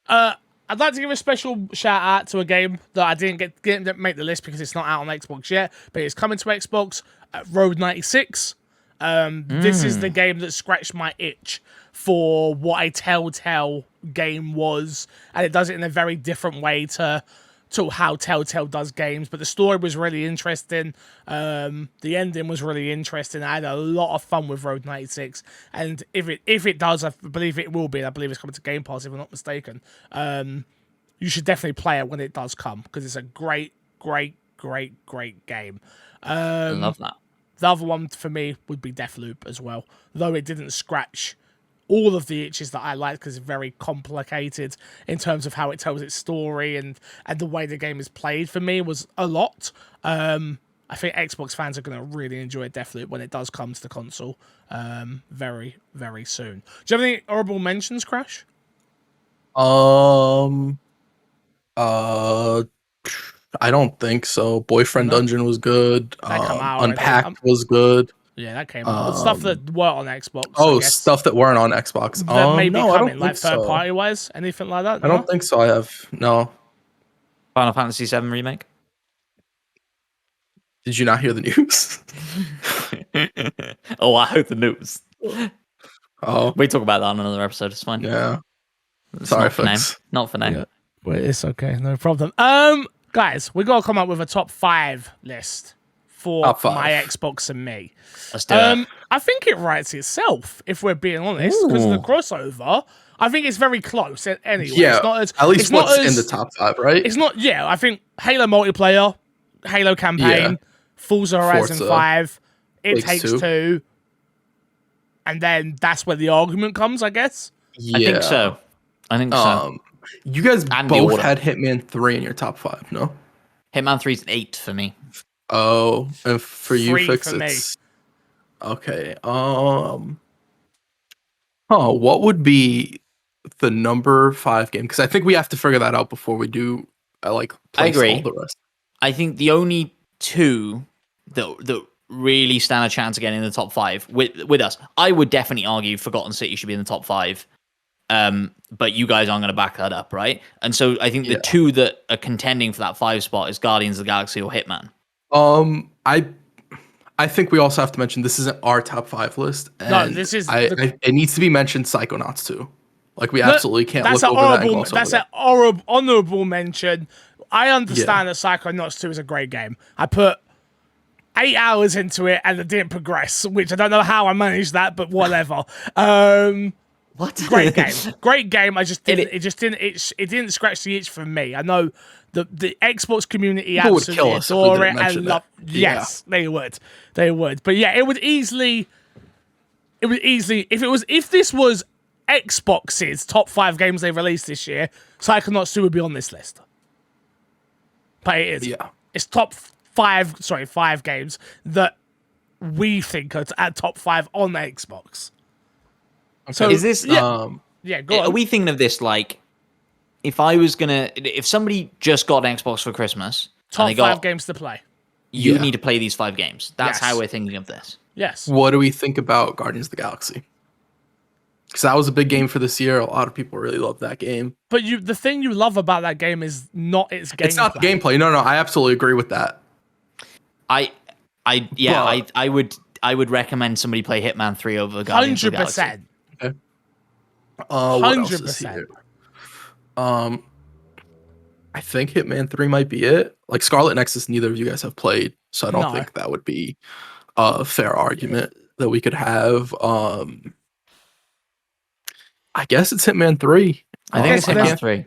I'd like to give a special shout out to a game that I didn't make the list because it's not out on Xbox yet, but it's coming to Xbox. Road 96. This is the game that scratched my itch for what a Telltale game was, and it does it in a very different way to how Telltale does games, but the story was really interesting. The ending was really interesting. I had a lot of fun with Road 96, and if it does, I believe it will be. I believe it's coming to Game Pass, if I'm not mistaken. You should definitely play it when it does come, because it's a great game. I love that. The other one for me would be Deathloop as well, though it didn't scratch all of the itches that I like, because it's very complicated in terms of how it tells its story, and the way the game is played for me was a lot. I think Xbox fans are going to really enjoy Deathloop when it does come to the console very, very soon. Do you have any honorable mentions, Crash? I don't think so. Boyfriend Dungeon was good. Unpacked was good. Yeah, that came out. Stuff that weren't on Xbox. Stuff that weren't on Xbox. That may be coming, like third party wise, anything like that. I don't think so. I have no. Final Fantasy VII Remake. Did you not hear the news? Oh, I heard the news. Oh, we talk about that on another episode. It's fine. Yeah. It's sorry, not for now. folks. Not for now. Yeah. Well, it's okay, no problem. Guys, we gotta come up with a top 5 list for my Xbox and me. Let's do it. I think it writes itself, if we're being honest, because of the crossover. I think it's very close anyway. Yeah, it's not as, at least what's in the top 5, right? It's not, I think Halo multiplayer, Halo campaign, Forza Horizon 5, It Takes Two, and then that's where the argument comes, I guess. Yeah. I think so. You guys both had Hitman 3 in your top 5, no? Hitman 3 is 8 for me. Oh, and for you, Fix, for it's... Okay. What would be the number 5 game? Because I think we have to figure that out before we do, place I agree. all the rest. I think the only 2 that really stand a chance of getting in the top 5 with us, I would definitely argue Forgotten City should be in the top 5. But you guys aren't going to back that up, right? And so I think the 2 that are contending for that 5 spot is Guardians of the Galaxy or Hitman. I think we also have to mention this isn't our top 5 list. And no, this is. It needs to be mentioned. Psychonauts too. Like we absolutely can't look over that and gloss over That's that. an honorable mention. I understand that Psychonauts 2 is a great game. I put 8 hours into it and it didn't progress, which I don't know how I managed that, but whatever. What? Great game. I just didn't. It didn't scratch the itch for me. I know the Xbox community absolutely adore it and love. Yes, they would. But yeah, it would easily. If this was Xbox's top 5 games they released this year, Psychonauts 2 would be on this list. But it is. Yeah. It's top 5 games that we think are at top 5 on the Xbox. Okay. So is this? Yeah, go Are on. we thinking of this like, if somebody just got an Xbox for Christmas, Top and they got 5 games to play. you Yeah. need to play these 5 games. That's Yes. how we're thinking of this. Yes. What do we think about Guardians of the Galaxy? Because that was a big game for this year. A lot of people really love that game. But the thing you love about that game is not its gameplay. It's not the gameplay. No, I absolutely agree with that. I would recommend somebody play Hitman 3 over Guardians of the Galaxy. 100%. Okay. What else is 100%. here? I think Hitman 3 might be it. Like Scarlet Nexus, neither of you guys have played, so I don't think that would be a fair argument that we could have. I guess it's Hitman 3. I think it's Hitman 3.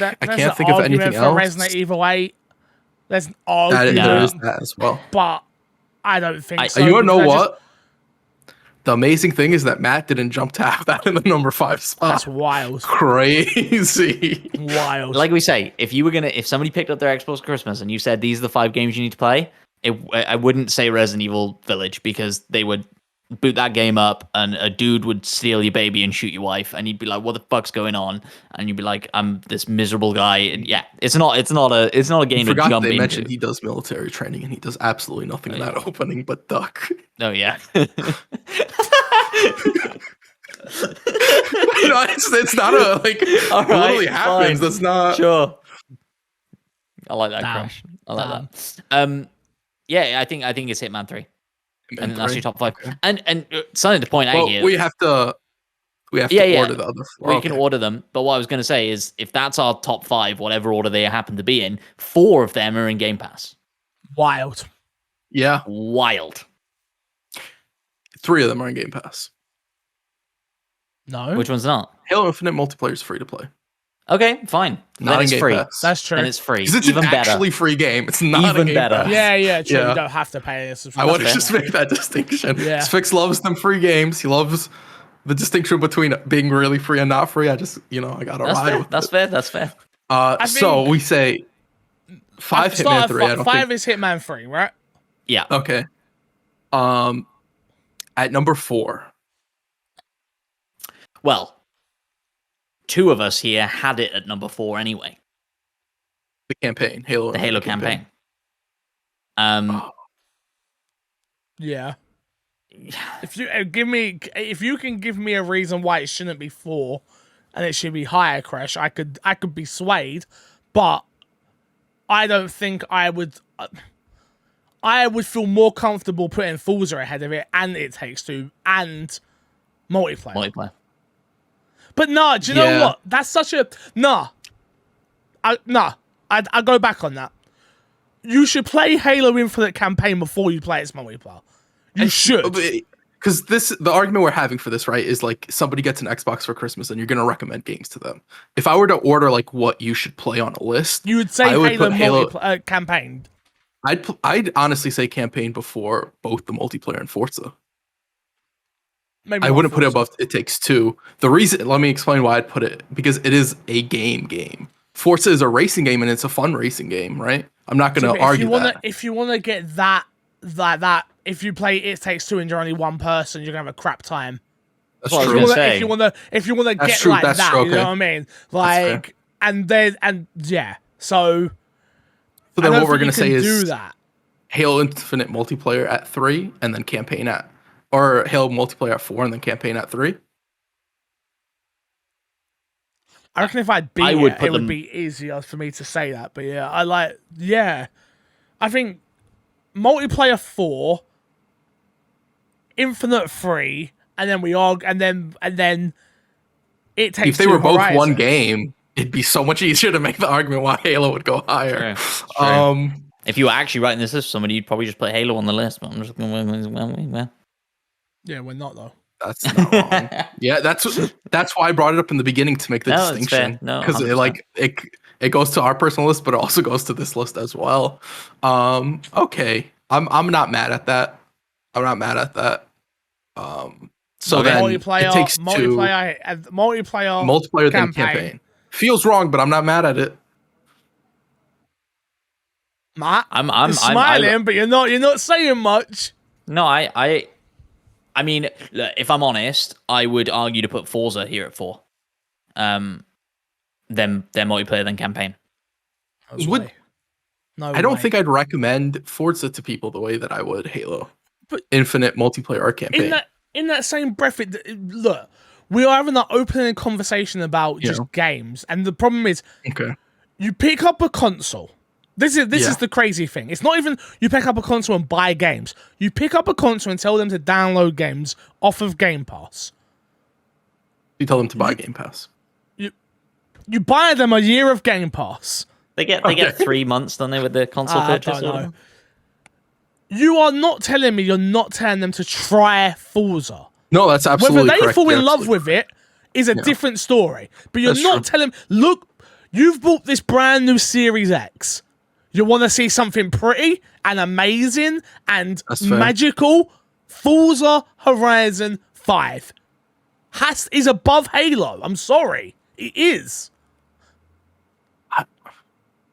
I can't think of anything else. Resident Evil 8. There's an argument. There is that as well. But I don't think so. You know what? The amazing thing is that Matt didn't jump to have that in the number 5 spot. That's wild. Crazy. Wild. Like we say, if somebody picked up their Xbox Christmas and you said these are the 5 games you need to play, I wouldn't say Resident Evil Village, because they would boot that game up and a dude would steal your baby and shoot your wife, and you'd be like, what the fuck's going on? And you'd be like, I'm this miserable guy. And yeah, it's not a game to jump they into. mentioned he does military training and he does absolutely nothing in that opening but duck. Oh yeah. It's not a like All right, literally happens. fine. That's not Sure. I like that, Damn. Crash. I like that. Yeah, I think it's Hitman 3. And that's your top 5. Okay. And something to point out here. We have to order the other 4. We can order them. But what I was going to say is, if that's our top 5, whatever order they happen to be in, 4 of them are in Game Pass. Wild. Yeah. Wild. 3 of them are in Game Pass. No. Which one's not? Halo Infinite multiplayer is free to play. Okay, fine. Not Then in it's Game free. Pass. That's true. Then it's free. Because it's Even an better. actually free game. It's not Even a Game better. Pass. Yeah, true. Yeah. You don't have to pay a subscription. I want to fair. just make that distinction. Yeah. Spix loves them free games. He loves the distinction between being really free and not free. I just, I gotta That's ride fair. with That's it. fair. That's fair. So think- we say 5 Hitman 3. I don't 5 think. is Hitman 3, right? Yeah. Okay. At number 4. Well, 2 of us here had it at number 4 anyway. The campaign, Halo. The Halo campaign. Yeah. If you can give me a reason why it shouldn't be 4 and it should be higher, Crash, I could be swayed, but I don't think I would feel more comfortable putting Forza ahead of it, and It Takes Two and multiplayer. But nah, do you know what? That's such a I go back on that. You should play Halo Infinite campaign before you play its multiplayer. You should. Because the argument we're having for this, right, is like somebody gets an Xbox for Christmas and you're gonna recommend games to them. If I were to order like what you should play on a list, You would say Halo campaign. I'd honestly say campaign before both the multiplayer and Forza. Maybe I not wouldn't put it Forza. above It Takes Two. The reason, let me explain why I'd put it, because it is a game. Forza is a racing game and it's a fun racing game, right? I'm not going to argue that. If you want to get that, if you play It Takes Two and you're only one person, you're gonna have a crap time. That's Well, I was true. gonna say. If you want to get true, like that's that, true, you know okay. what I mean? fair. Like, and yeah. So So then I don't what we're think going to you say can is do that. Halo Infinite multiplayer at 3 and then campaign at, or Halo multiplayer at 4 and then campaign at 3. I reckon if I beat I would it, put it would them- be easier for me to say that. But yeah, I think multiplayer 4, Infinite 3, and then It Takes If they Two were both Horizon. one game, it'd be so much easier to make the argument why Halo would go higher. True. If you were actually writing this list for somebody, you'd probably just put Halo on the list. But I'm just going, Yeah, we're not though. That's not wrong. Yeah, that's why I brought it up in the beginning to make the No, it's distinction. fair. No, because 100%. it goes to our personal list, but it also goes to this list as well. Okay, I'm not mad at that. So Okay. then multiplayer, It Takes Two, multiplayer then campaign. Feels wrong, but I'm not mad at it. Matt, I'm you're smiling, but you're not saying much. No, I mean, look, if I'm honest, I would argue to put Forza here at 4. than multiplayer than campaign. I don't think I'd recommend Forza to people the way that I would Halo. But Infinite multiplayer or campaign. In that same breath, look, we are having an open conversation about just games, and the problem is, you pick up a console. This is the crazy thing. It's not even you pick up a console and buy games. You pick up a console and tell them to download games off of Game Pass. You tell them to buy Game Pass. You buy them a year of Game Pass. They get 3 months, don't they, with the console purchase? You are not telling me you're not telling them to try Forza. No, that's absolutely correct. Whether they fall in love with it is a different story. But you're not telling them, look, you've bought this brand new Series X. You want to see something pretty and amazing and magical? Forza Horizon 5 is above Halo. I'm sorry. It is.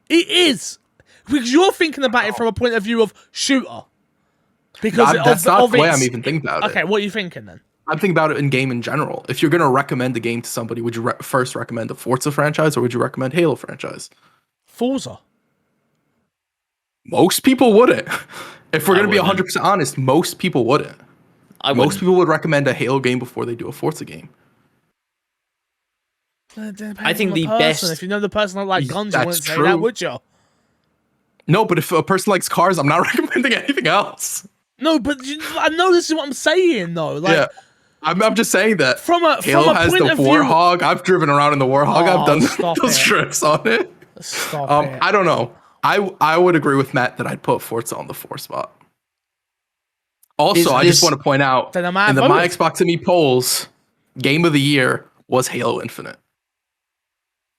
It is. Because you're thinking about it from a point of view of shooter. Because that's not the way I'm even thinking about it. Okay, what are you thinking then? I'm thinking about it in game in general. If you're going to recommend a game to somebody, would you first recommend a Forza franchise or would you recommend Halo franchise? Forza. Most people wouldn't. If we're going to be 100% honest, most people wouldn't. Most people would recommend a Halo game before they do a Forza game. I think the best... If you know the person that like guns, you wouldn't say that, would you? No, but if a person likes cars, I'm not recommending anything else. No, but I know this is what I'm saying, though. Like, I'm just saying that Halo has the Warhog. I've driven around in the Warhog. I've done those trips on it. Stop it. I don't know. I would agree with Matt that I'd put Forza on the 4 spot. Also, I just want to point out, in the My Xbox and Me polls, Game of the Year was Halo Infinite.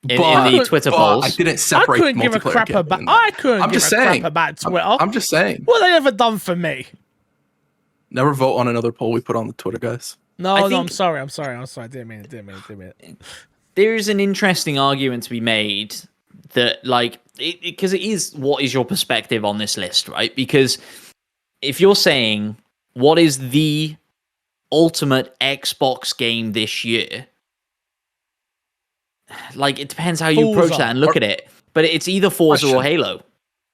In the Twitter polls, I didn't separate. I couldn't give a crap about. I couldn't give a crap about Twitter. I'm just saying. What have they ever done for me? Never vote on another poll we put on the Twitter, guys. No, I'm sorry. I didn't mean it. There's an interesting argument to be made that, like, because it is what is your perspective on this list, right? Because if you're saying what is the ultimate Xbox game this year, like, it depends how you approach that and look at it. But it's either Forza or Halo.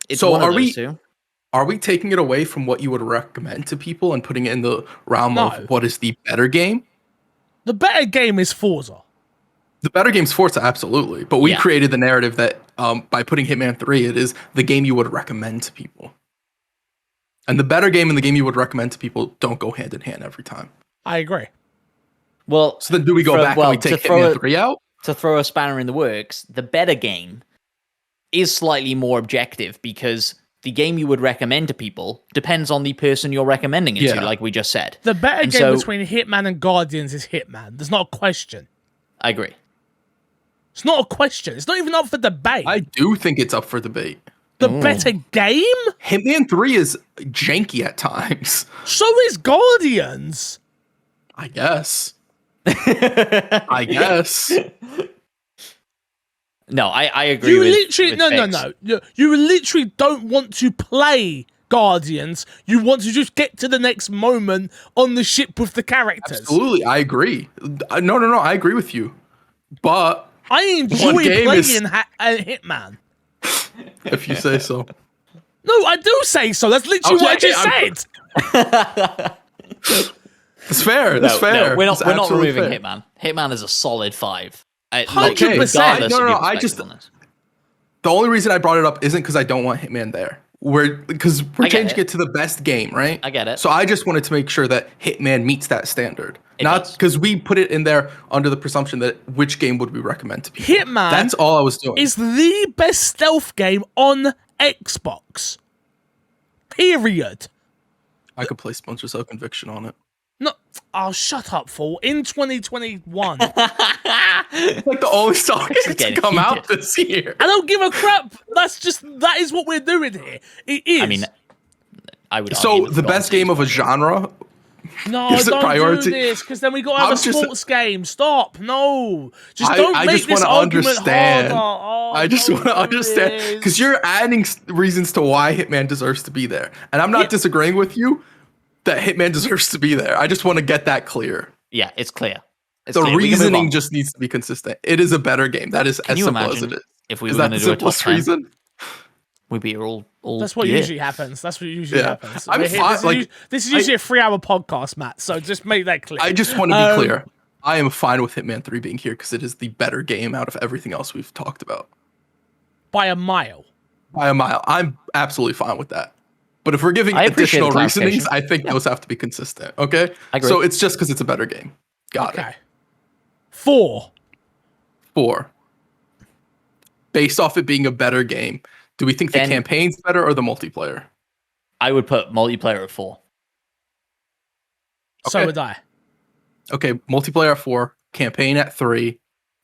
It's one of those two. Are we taking it away from what you would recommend to people and putting it in the realm of what is the better game? The better game is Forza. The better game's Forza, absolutely. But we created the narrative that by putting Hitman 3, it is the game you would recommend to people. And the better game and the game you would recommend to people don't go hand in hand every time. I agree. Well, so then do we go back and we take Hitman 3 out? To throw a spanner in the works, the better game is slightly more objective because the game you would recommend to people depends on the person you're recommending it to, like we just said. The better game between Hitman and Guardians is Hitman. There's not a question. I agree. It's not a question. It's not even up for debate. I do think it's up for debate. The better game? Hitman 3 is janky at times. So is Guardians. I guess. I guess. No, I agree. You literally no. You literally don't want to play Guardians. You want to just get to the next moment on the ship with the characters. Absolutely, I agree. No, I agree with you. But I enjoy playing Hitman. If you say so. No, I do say so. That's literally what I just said. It's fair. That's fair. No, we're not removing Hitman. Hitman is a solid 5. 100%. The only reason I brought it up isn't because I don't want Hitman there. Because we're changing it to the best game, right? I get it. So I just wanted to make sure that Hitman meets that standard. Not because we put it in there under the presumption that which game would we recommend to people. Hitman. That's all I was doing. Is the best stealth game on Xbox. Period. I could play Splinter Cell Conviction on it. No, shut up, fool. In 2021. It's like the only song to come out this year. I don't give a crap. That is what we're doing here. It is. I mean, I would. So the best game of a genre. No, don't do this, because then we got to have a sports game. Stop. No. Just don't make this argument harder. I just want to understand, because you're adding reasons to why Hitman deserves to be there. And I'm not disagreeing with you that Hitman deserves to be there. I just want to get that clear. Yeah, it's clear. The reasoning just needs to be consistent. It is a better game. That is as simple as it is. If we is were that going the to do a top simplest 10, reason? we'd be all That's what usually happens. That's what usually happens. I'm fine. This is usually a 3-hour podcast, Matt. So just make that clear. I just want to be clear. I am fine with Hitman 3 being here because it is the better game out of everything else we've talked about. By a mile. By a mile. I'm absolutely fine with that. But if we're giving additional reasonings, I think those have to be consistent. Okay? I agree. So it's just because it's a better game. Got it. 4. Based off it being a better game, do we think the campaign's better or the multiplayer? I would put multiplayer at 4. So would I. Okay, multiplayer at 4, campaign at 3,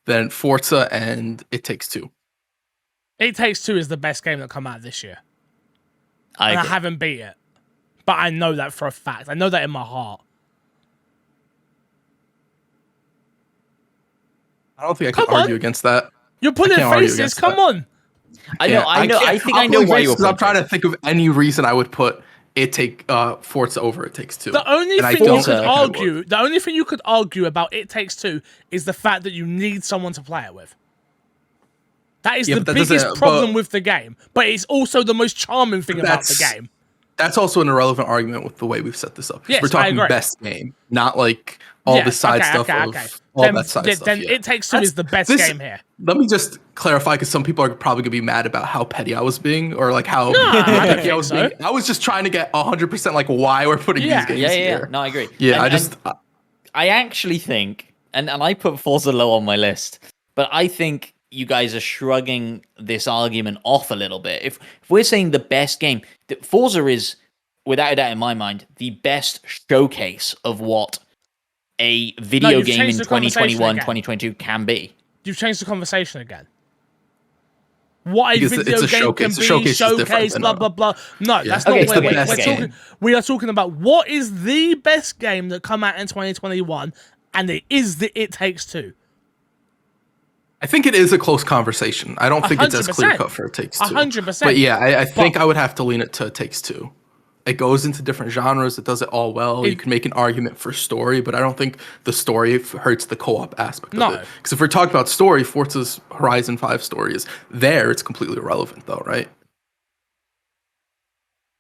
then Forza and It Takes Two. It Takes Two is the best game that come out this year. I haven't beat it. But I know that for a fact. I know that in my heart. I don't think I can argue against that. You're putting faces. Come on. I know. I think I know why you're. I'm trying to think of any reason I would put Forza over It Takes Two. The only thing you could argue about It Takes Two is the fact that you need someone to play it with. That is the biggest problem with the game, but it's also the most charming thing about the game. That's also an irrelevant argument with the way we've set this up. Yes, we're talking best game, not like all the side stuff of all that side stuff. Then It Takes Two is the best game here. Let me just clarify, because some people are probably going to be mad about how petty I was being, or like how petty I was being. I was just trying to get 100% like why we're putting these games here. No, I agree. Yeah, I actually think, and I put Forza low on my list, but I think you guys are shrugging this argument off a little bit. If we're saying the best game, Forza is, without a doubt in my mind, the best showcase of what a video game in 2021, 2022 can be. You've changed the conversation again. What a video game can be, showcase, blah, blah, blah. No, that's not what we're talking. We are talking about what is the best game that come out in 2021, and it is the It Takes Two. I think it is a close conversation. I don't think it's as clear cut for It Takes Two. 100%. But yeah, I think I would have to lean it to It Takes Two. It goes into different genres. It does it all well. You can make an argument for story, but I don't think the story hurts the co-op aspect of it. Because if we're talking about story, Forza's Horizon 5 story is there. It's completely irrelevant, though, right?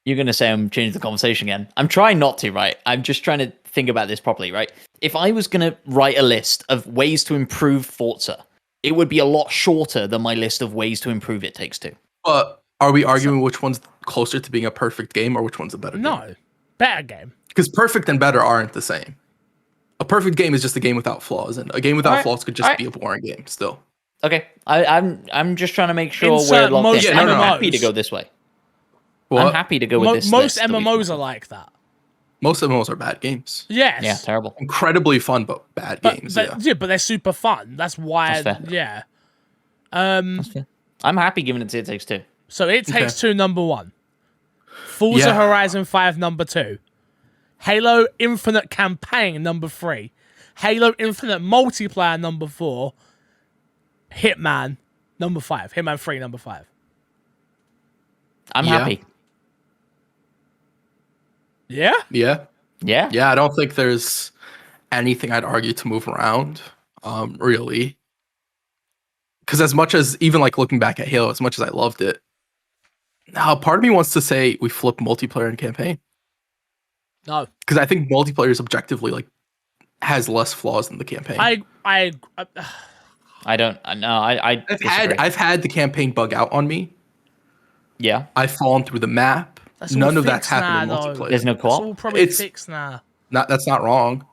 You're going to say I'm changing the conversation again. I'm trying not to, right? I'm just trying to think about this properly, right? If I was going to write a list of ways to improve Forza, it would be a lot shorter than my list of ways to improve It Takes Two. But are we arguing which one's closer to being a perfect game or which one's a better game? No, better game. Because perfect and better aren't the same. A perfect game is just a game without flaws, and a game without flaws could just be a boring game still. Okay, I'm just trying to make sure we're locked in. I'm happy to go this way. What? I'm happy to go with this. Most MMOs are like that. Most MMOs are bad games. Yes. Yeah, terrible. Incredibly fun, but bad games. But they're super fun. That's why. That's fair. That's fair. I'm happy giving it to It Takes Two. So It Takes Two, number 1. Forza Horizon 5, number 2. Halo Infinite Campaign, number 3. Halo Infinite Multiplayer, number 4. Hitman, number 5. Hitman 3, number 5. I'm happy. Yeah? Yeah. Yeah, I don't think there's anything I'd argue to move around, really. Because as much as, even like looking back at Halo, as much as I loved it, now part of me wants to say we flip multiplayer and campaign. No. Because I think multiplayer is objectively like has less flaws than the campaign. I've had the campaign bug out on me. Yeah. I've fallen through the map. None of that's happened in multiplayer. There's no co-op? It's all probably fixed now. That's not wrong.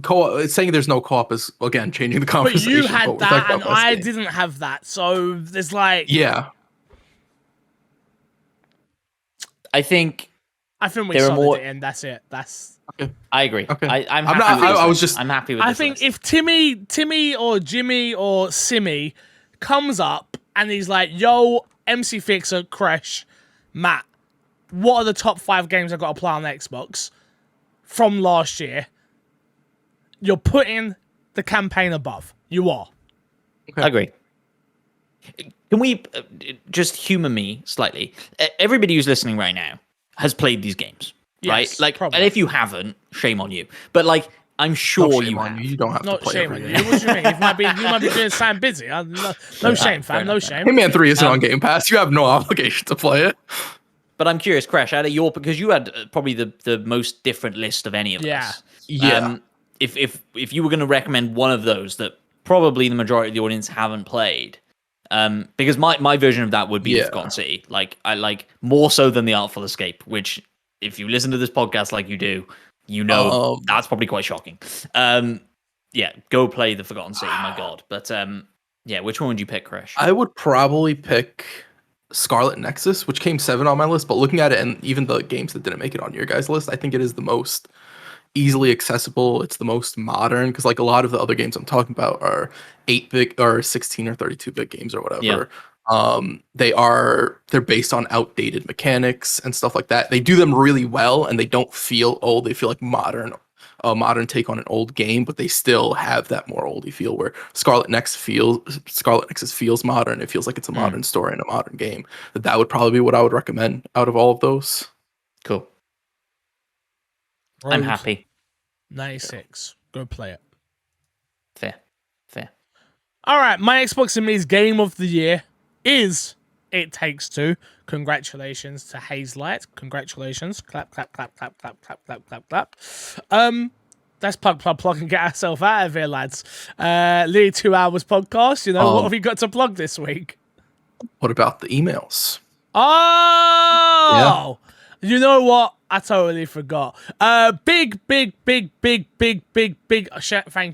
Co-op, saying there's no co-op is, again, changing the conversation. But you had that, and I didn't have that. So there's like... Yeah. I think we solid it in. That's it. That's... Okay. I agree. Okay. I'm happy I'm happy with this. I think if Timmy or Jimmy or Simmy comes up and he's like, yo, MC Fixer, Crash, Matt, what are the top 5 games I've got to play on the Xbox from last year? You're putting the campaign above. You are. Okay. I agree. Can we just humor me slightly? Everybody who's listening right now has played these games, right? Like, probably. And if you haven't, shame on you. But like, I'm sure No shame you on have. you. You don't have to Not play shame every on game. you. What do you mean? You might be doing something busy. No shame, Fair fam. No enough, shame. Hitman 3 isn't on Game Pass. You have no obligation to play it. But I'm curious, Crash, out of your, because you had probably the most different list of any of Yeah. us. Yeah. If you were going to recommend one of those that probably the majority of the audience haven't played, because my version of that would be the Forgotten City. Like I like more so than the Artful Escape, which if you listen to this podcast like you do, you know that's probably quite shocking. Yeah, go play the Forgotten City, my god. But yeah, which one would you pick, Crash? I would probably pick Scarlet Nexus, which came 7 on my list, but looking at it and even the games that didn't make it on your guys' list, I think it is the most easily accessible. It's the most modern because like a lot of the other games I'm talking about are 8-bit or 16 or 32-bit games or whatever. They're based on outdated mechanics and stuff like that. They do them really well and they don't feel old. They feel like a modern take on an old game, but they still have that more oldie feel where Scarlet Nexus feels modern. It feels like it's a modern story and a modern game. That would probably be what I would recommend out of all of those. Cool. Road I'm happy. 96. Go play it. Fair. All right, my Xbox and me's game of the year is It Takes Two. Congratulations to Haze Light. Congratulations. Clap, clap, clap, clap, clap, clap, clap, clap, clap. Let's plug and get ourselves out of here, lads. Nearly 2 hours podcast. You know, what have we got to plug this week? What about the emails? Oh! You know what? I totally forgot. Big. Thank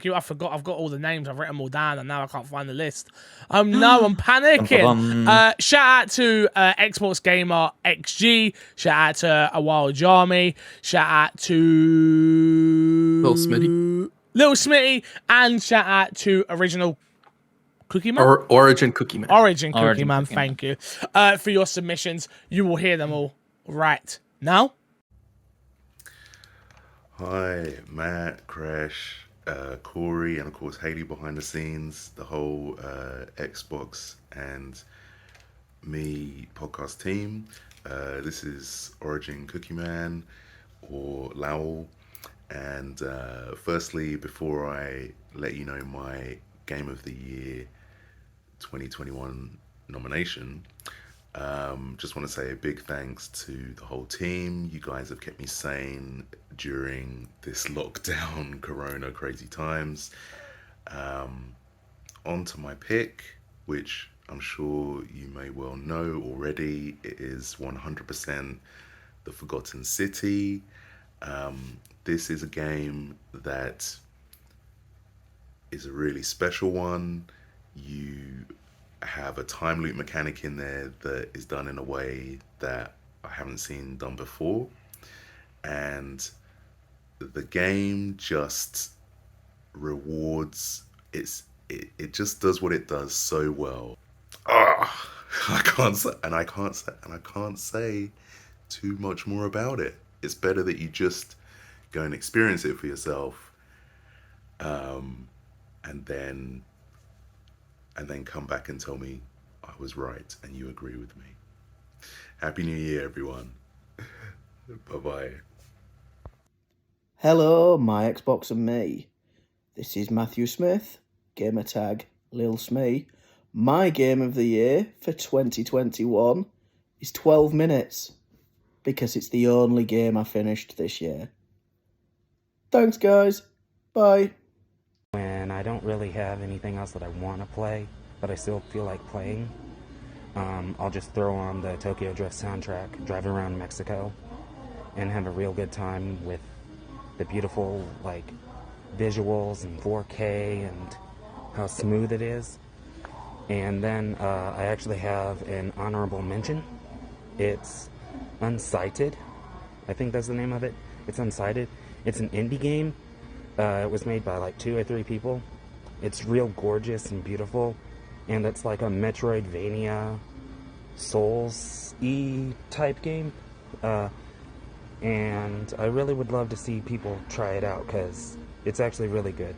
you. I forgot. I've got all the names. I've written them all down, and now I can't find the list. Now I'm panicking. Shout out to Xbox Gamer XG. Shout out to A Wild Jarmy. Shout out to Little Smitty, and shout out to Original Cookie Man? Origin Cookie Man. Origin Cookie Man, thank you for your submissions. You will hear them all right now. Hi, Matt, Crash, Corey, and of course Haley behind the scenes, the whole Xbox and me podcast team. This is Origin Cookie Man or Lowell. And firstly, before I let you know my Game of the Year 2021 nomination, just want to say a big thanks to the whole team. You guys have kept me sane during this lockdown, corona crazy times. On to my pick, which I'm sure you may well know already. It is 100% The Forgotten City. This is a game that is a really special one. You have a time loop mechanic in there that is done in a way that I haven't seen done before, and the game just rewards it just does what it does so well. I can't say too much more about it. It's better that you just go and experience it for yourself, and then come back and tell me I was right and you agree with me. Happy New Year, everyone. Bye-bye. Hello, my Xbox and me. This is Matthew Smith, gamertag Lil Smee. My game of the year for 2021 is 12 Minutes, because it's the only game I finished this year. Thanks, guys. Bye. When I don't really have anything else that I want to play, but I still feel like playing, I'll just throw on the Tokyo Drift soundtrack, drive around Mexico, and have a real good time with the beautiful, visuals and 4K and how smooth it is. And then I actually have an honorable mention. It's Unsighted. I think that's the name of it. It's Unsighted. It's an indie game. It was made by 2 or 3 people. It's real gorgeous and beautiful, and it's like a Metroidvania, Souls-y type game. And I really would love to see people try it out, because it's actually really good.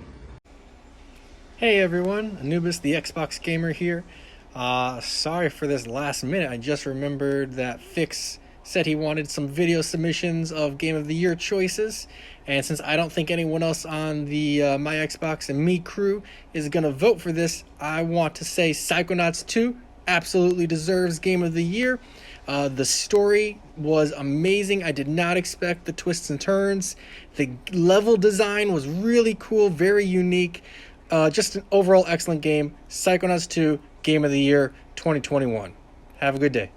Hey everyone, Anubis the Xbox Gamer here. Sorry for this last minute. I just remembered that Fix said he wanted some video submissions of Game of the Year choices. And since I don't think anyone else on the My Xbox and Me crew is going to vote for this, I want to say Psychonauts 2 absolutely deserves Game of the Year. The story was amazing. I did not expect the twists and turns. The level design was really cool, very unique. Just an overall excellent game. Psychonauts 2, Game of the Year 2021. Have a good day.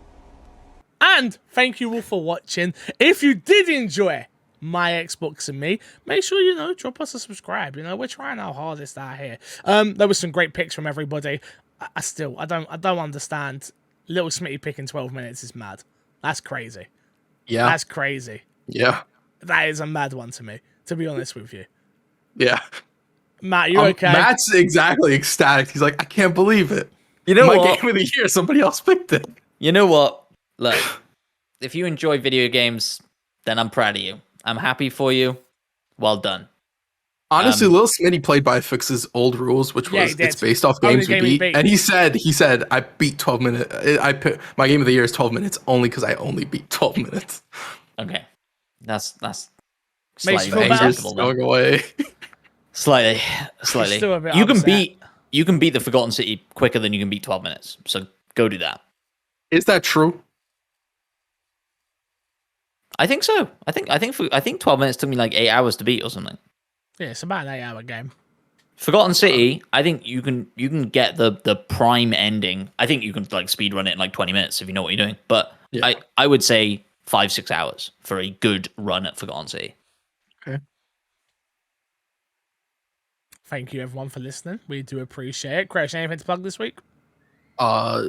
And thank you all for watching. If you did enjoy My Xbox and Me, make sure, drop us a subscribe. We're trying our hardest out here. There was some great picks from everybody. I don't understand. Little Smitty picking 12 minutes is mad. That's crazy. Yeah. That's crazy. Yeah. That is a mad one to me, to be honest with you. Yeah. Matt, you okay? Matt's exactly ecstatic. He's like, I can't believe it. You know My what? game of the year, somebody else picked it. You know what? Look, if you enjoy video games, then I'm proud of you. I'm happy for you. Well done. Honestly, Lil Smitty played by Fix's old rules, which was it's based off Only games we game he beat. beat. And he said I beat 12 minutes. My game of the year is 12 minutes only because I only beat 12 minutes. Okay, that's Makes slightly you more feel better? acceptable. then. Going away. Slightly. still a bit You can upset. beat the Forgotten City quicker than you can beat 12 minutes. So go do that. Is that true? I think so. I think 12 minutes took me like 8 hours to beat or something. Yeah, it's about an 8-hour game. Forgotten City, I think you can get the prime ending. I think you can like speed run it in like 20 minutes if you know what you're doing. But Yeah. I would say 5-6 hours for a good run at Forgotten City. Okay. Thank you everyone for listening. We do appreciate it. Crash, anything to plug this week? My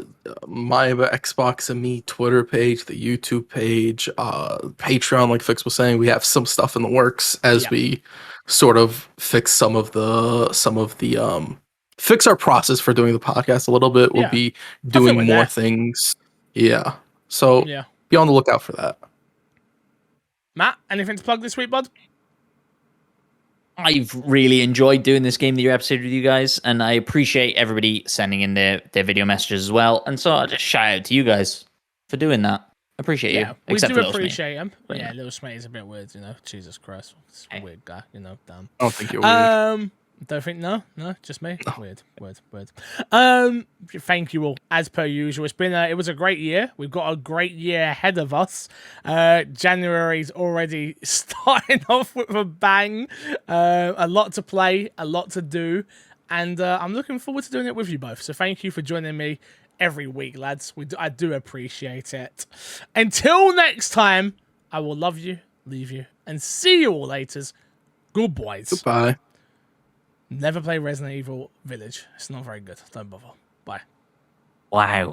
Xbox and Me Twitter page, the YouTube page, Patreon, like Fix was saying, we have some stuff in the works as we sort of fix some of the fix our process for doing the podcast a little bit. We'll be doing with more that. things. Yeah. So Yeah. be on the lookout for that. Matt, anything to plug this week, bud? I've really enjoyed doing this Game of the Year episode with you guys, and I appreciate everybody sending in their video messages as well. And so I'll just shout out to you guys for doing that. I appreciate you. We Except do for Little Smee. appreciate him. But Yeah, Little Smee is a bit weird, Jesus Christ. It's a weird guy, damn. I don't think you're weird. Don't think no, just me. Weird. Thank you all as per usual. It was a great year. We've got a great year ahead of us. January's already starting off with a bang. A lot to play, a lot to do, and I'm looking forward to doing it with you both. So thank you for joining me every week, lads. I do appreciate it. Until next time, I will love you, leave you, and see you all later. Good boys. Goodbye. Never play Resident Evil Village. It's not very good. Don't bother. Bye. Wow.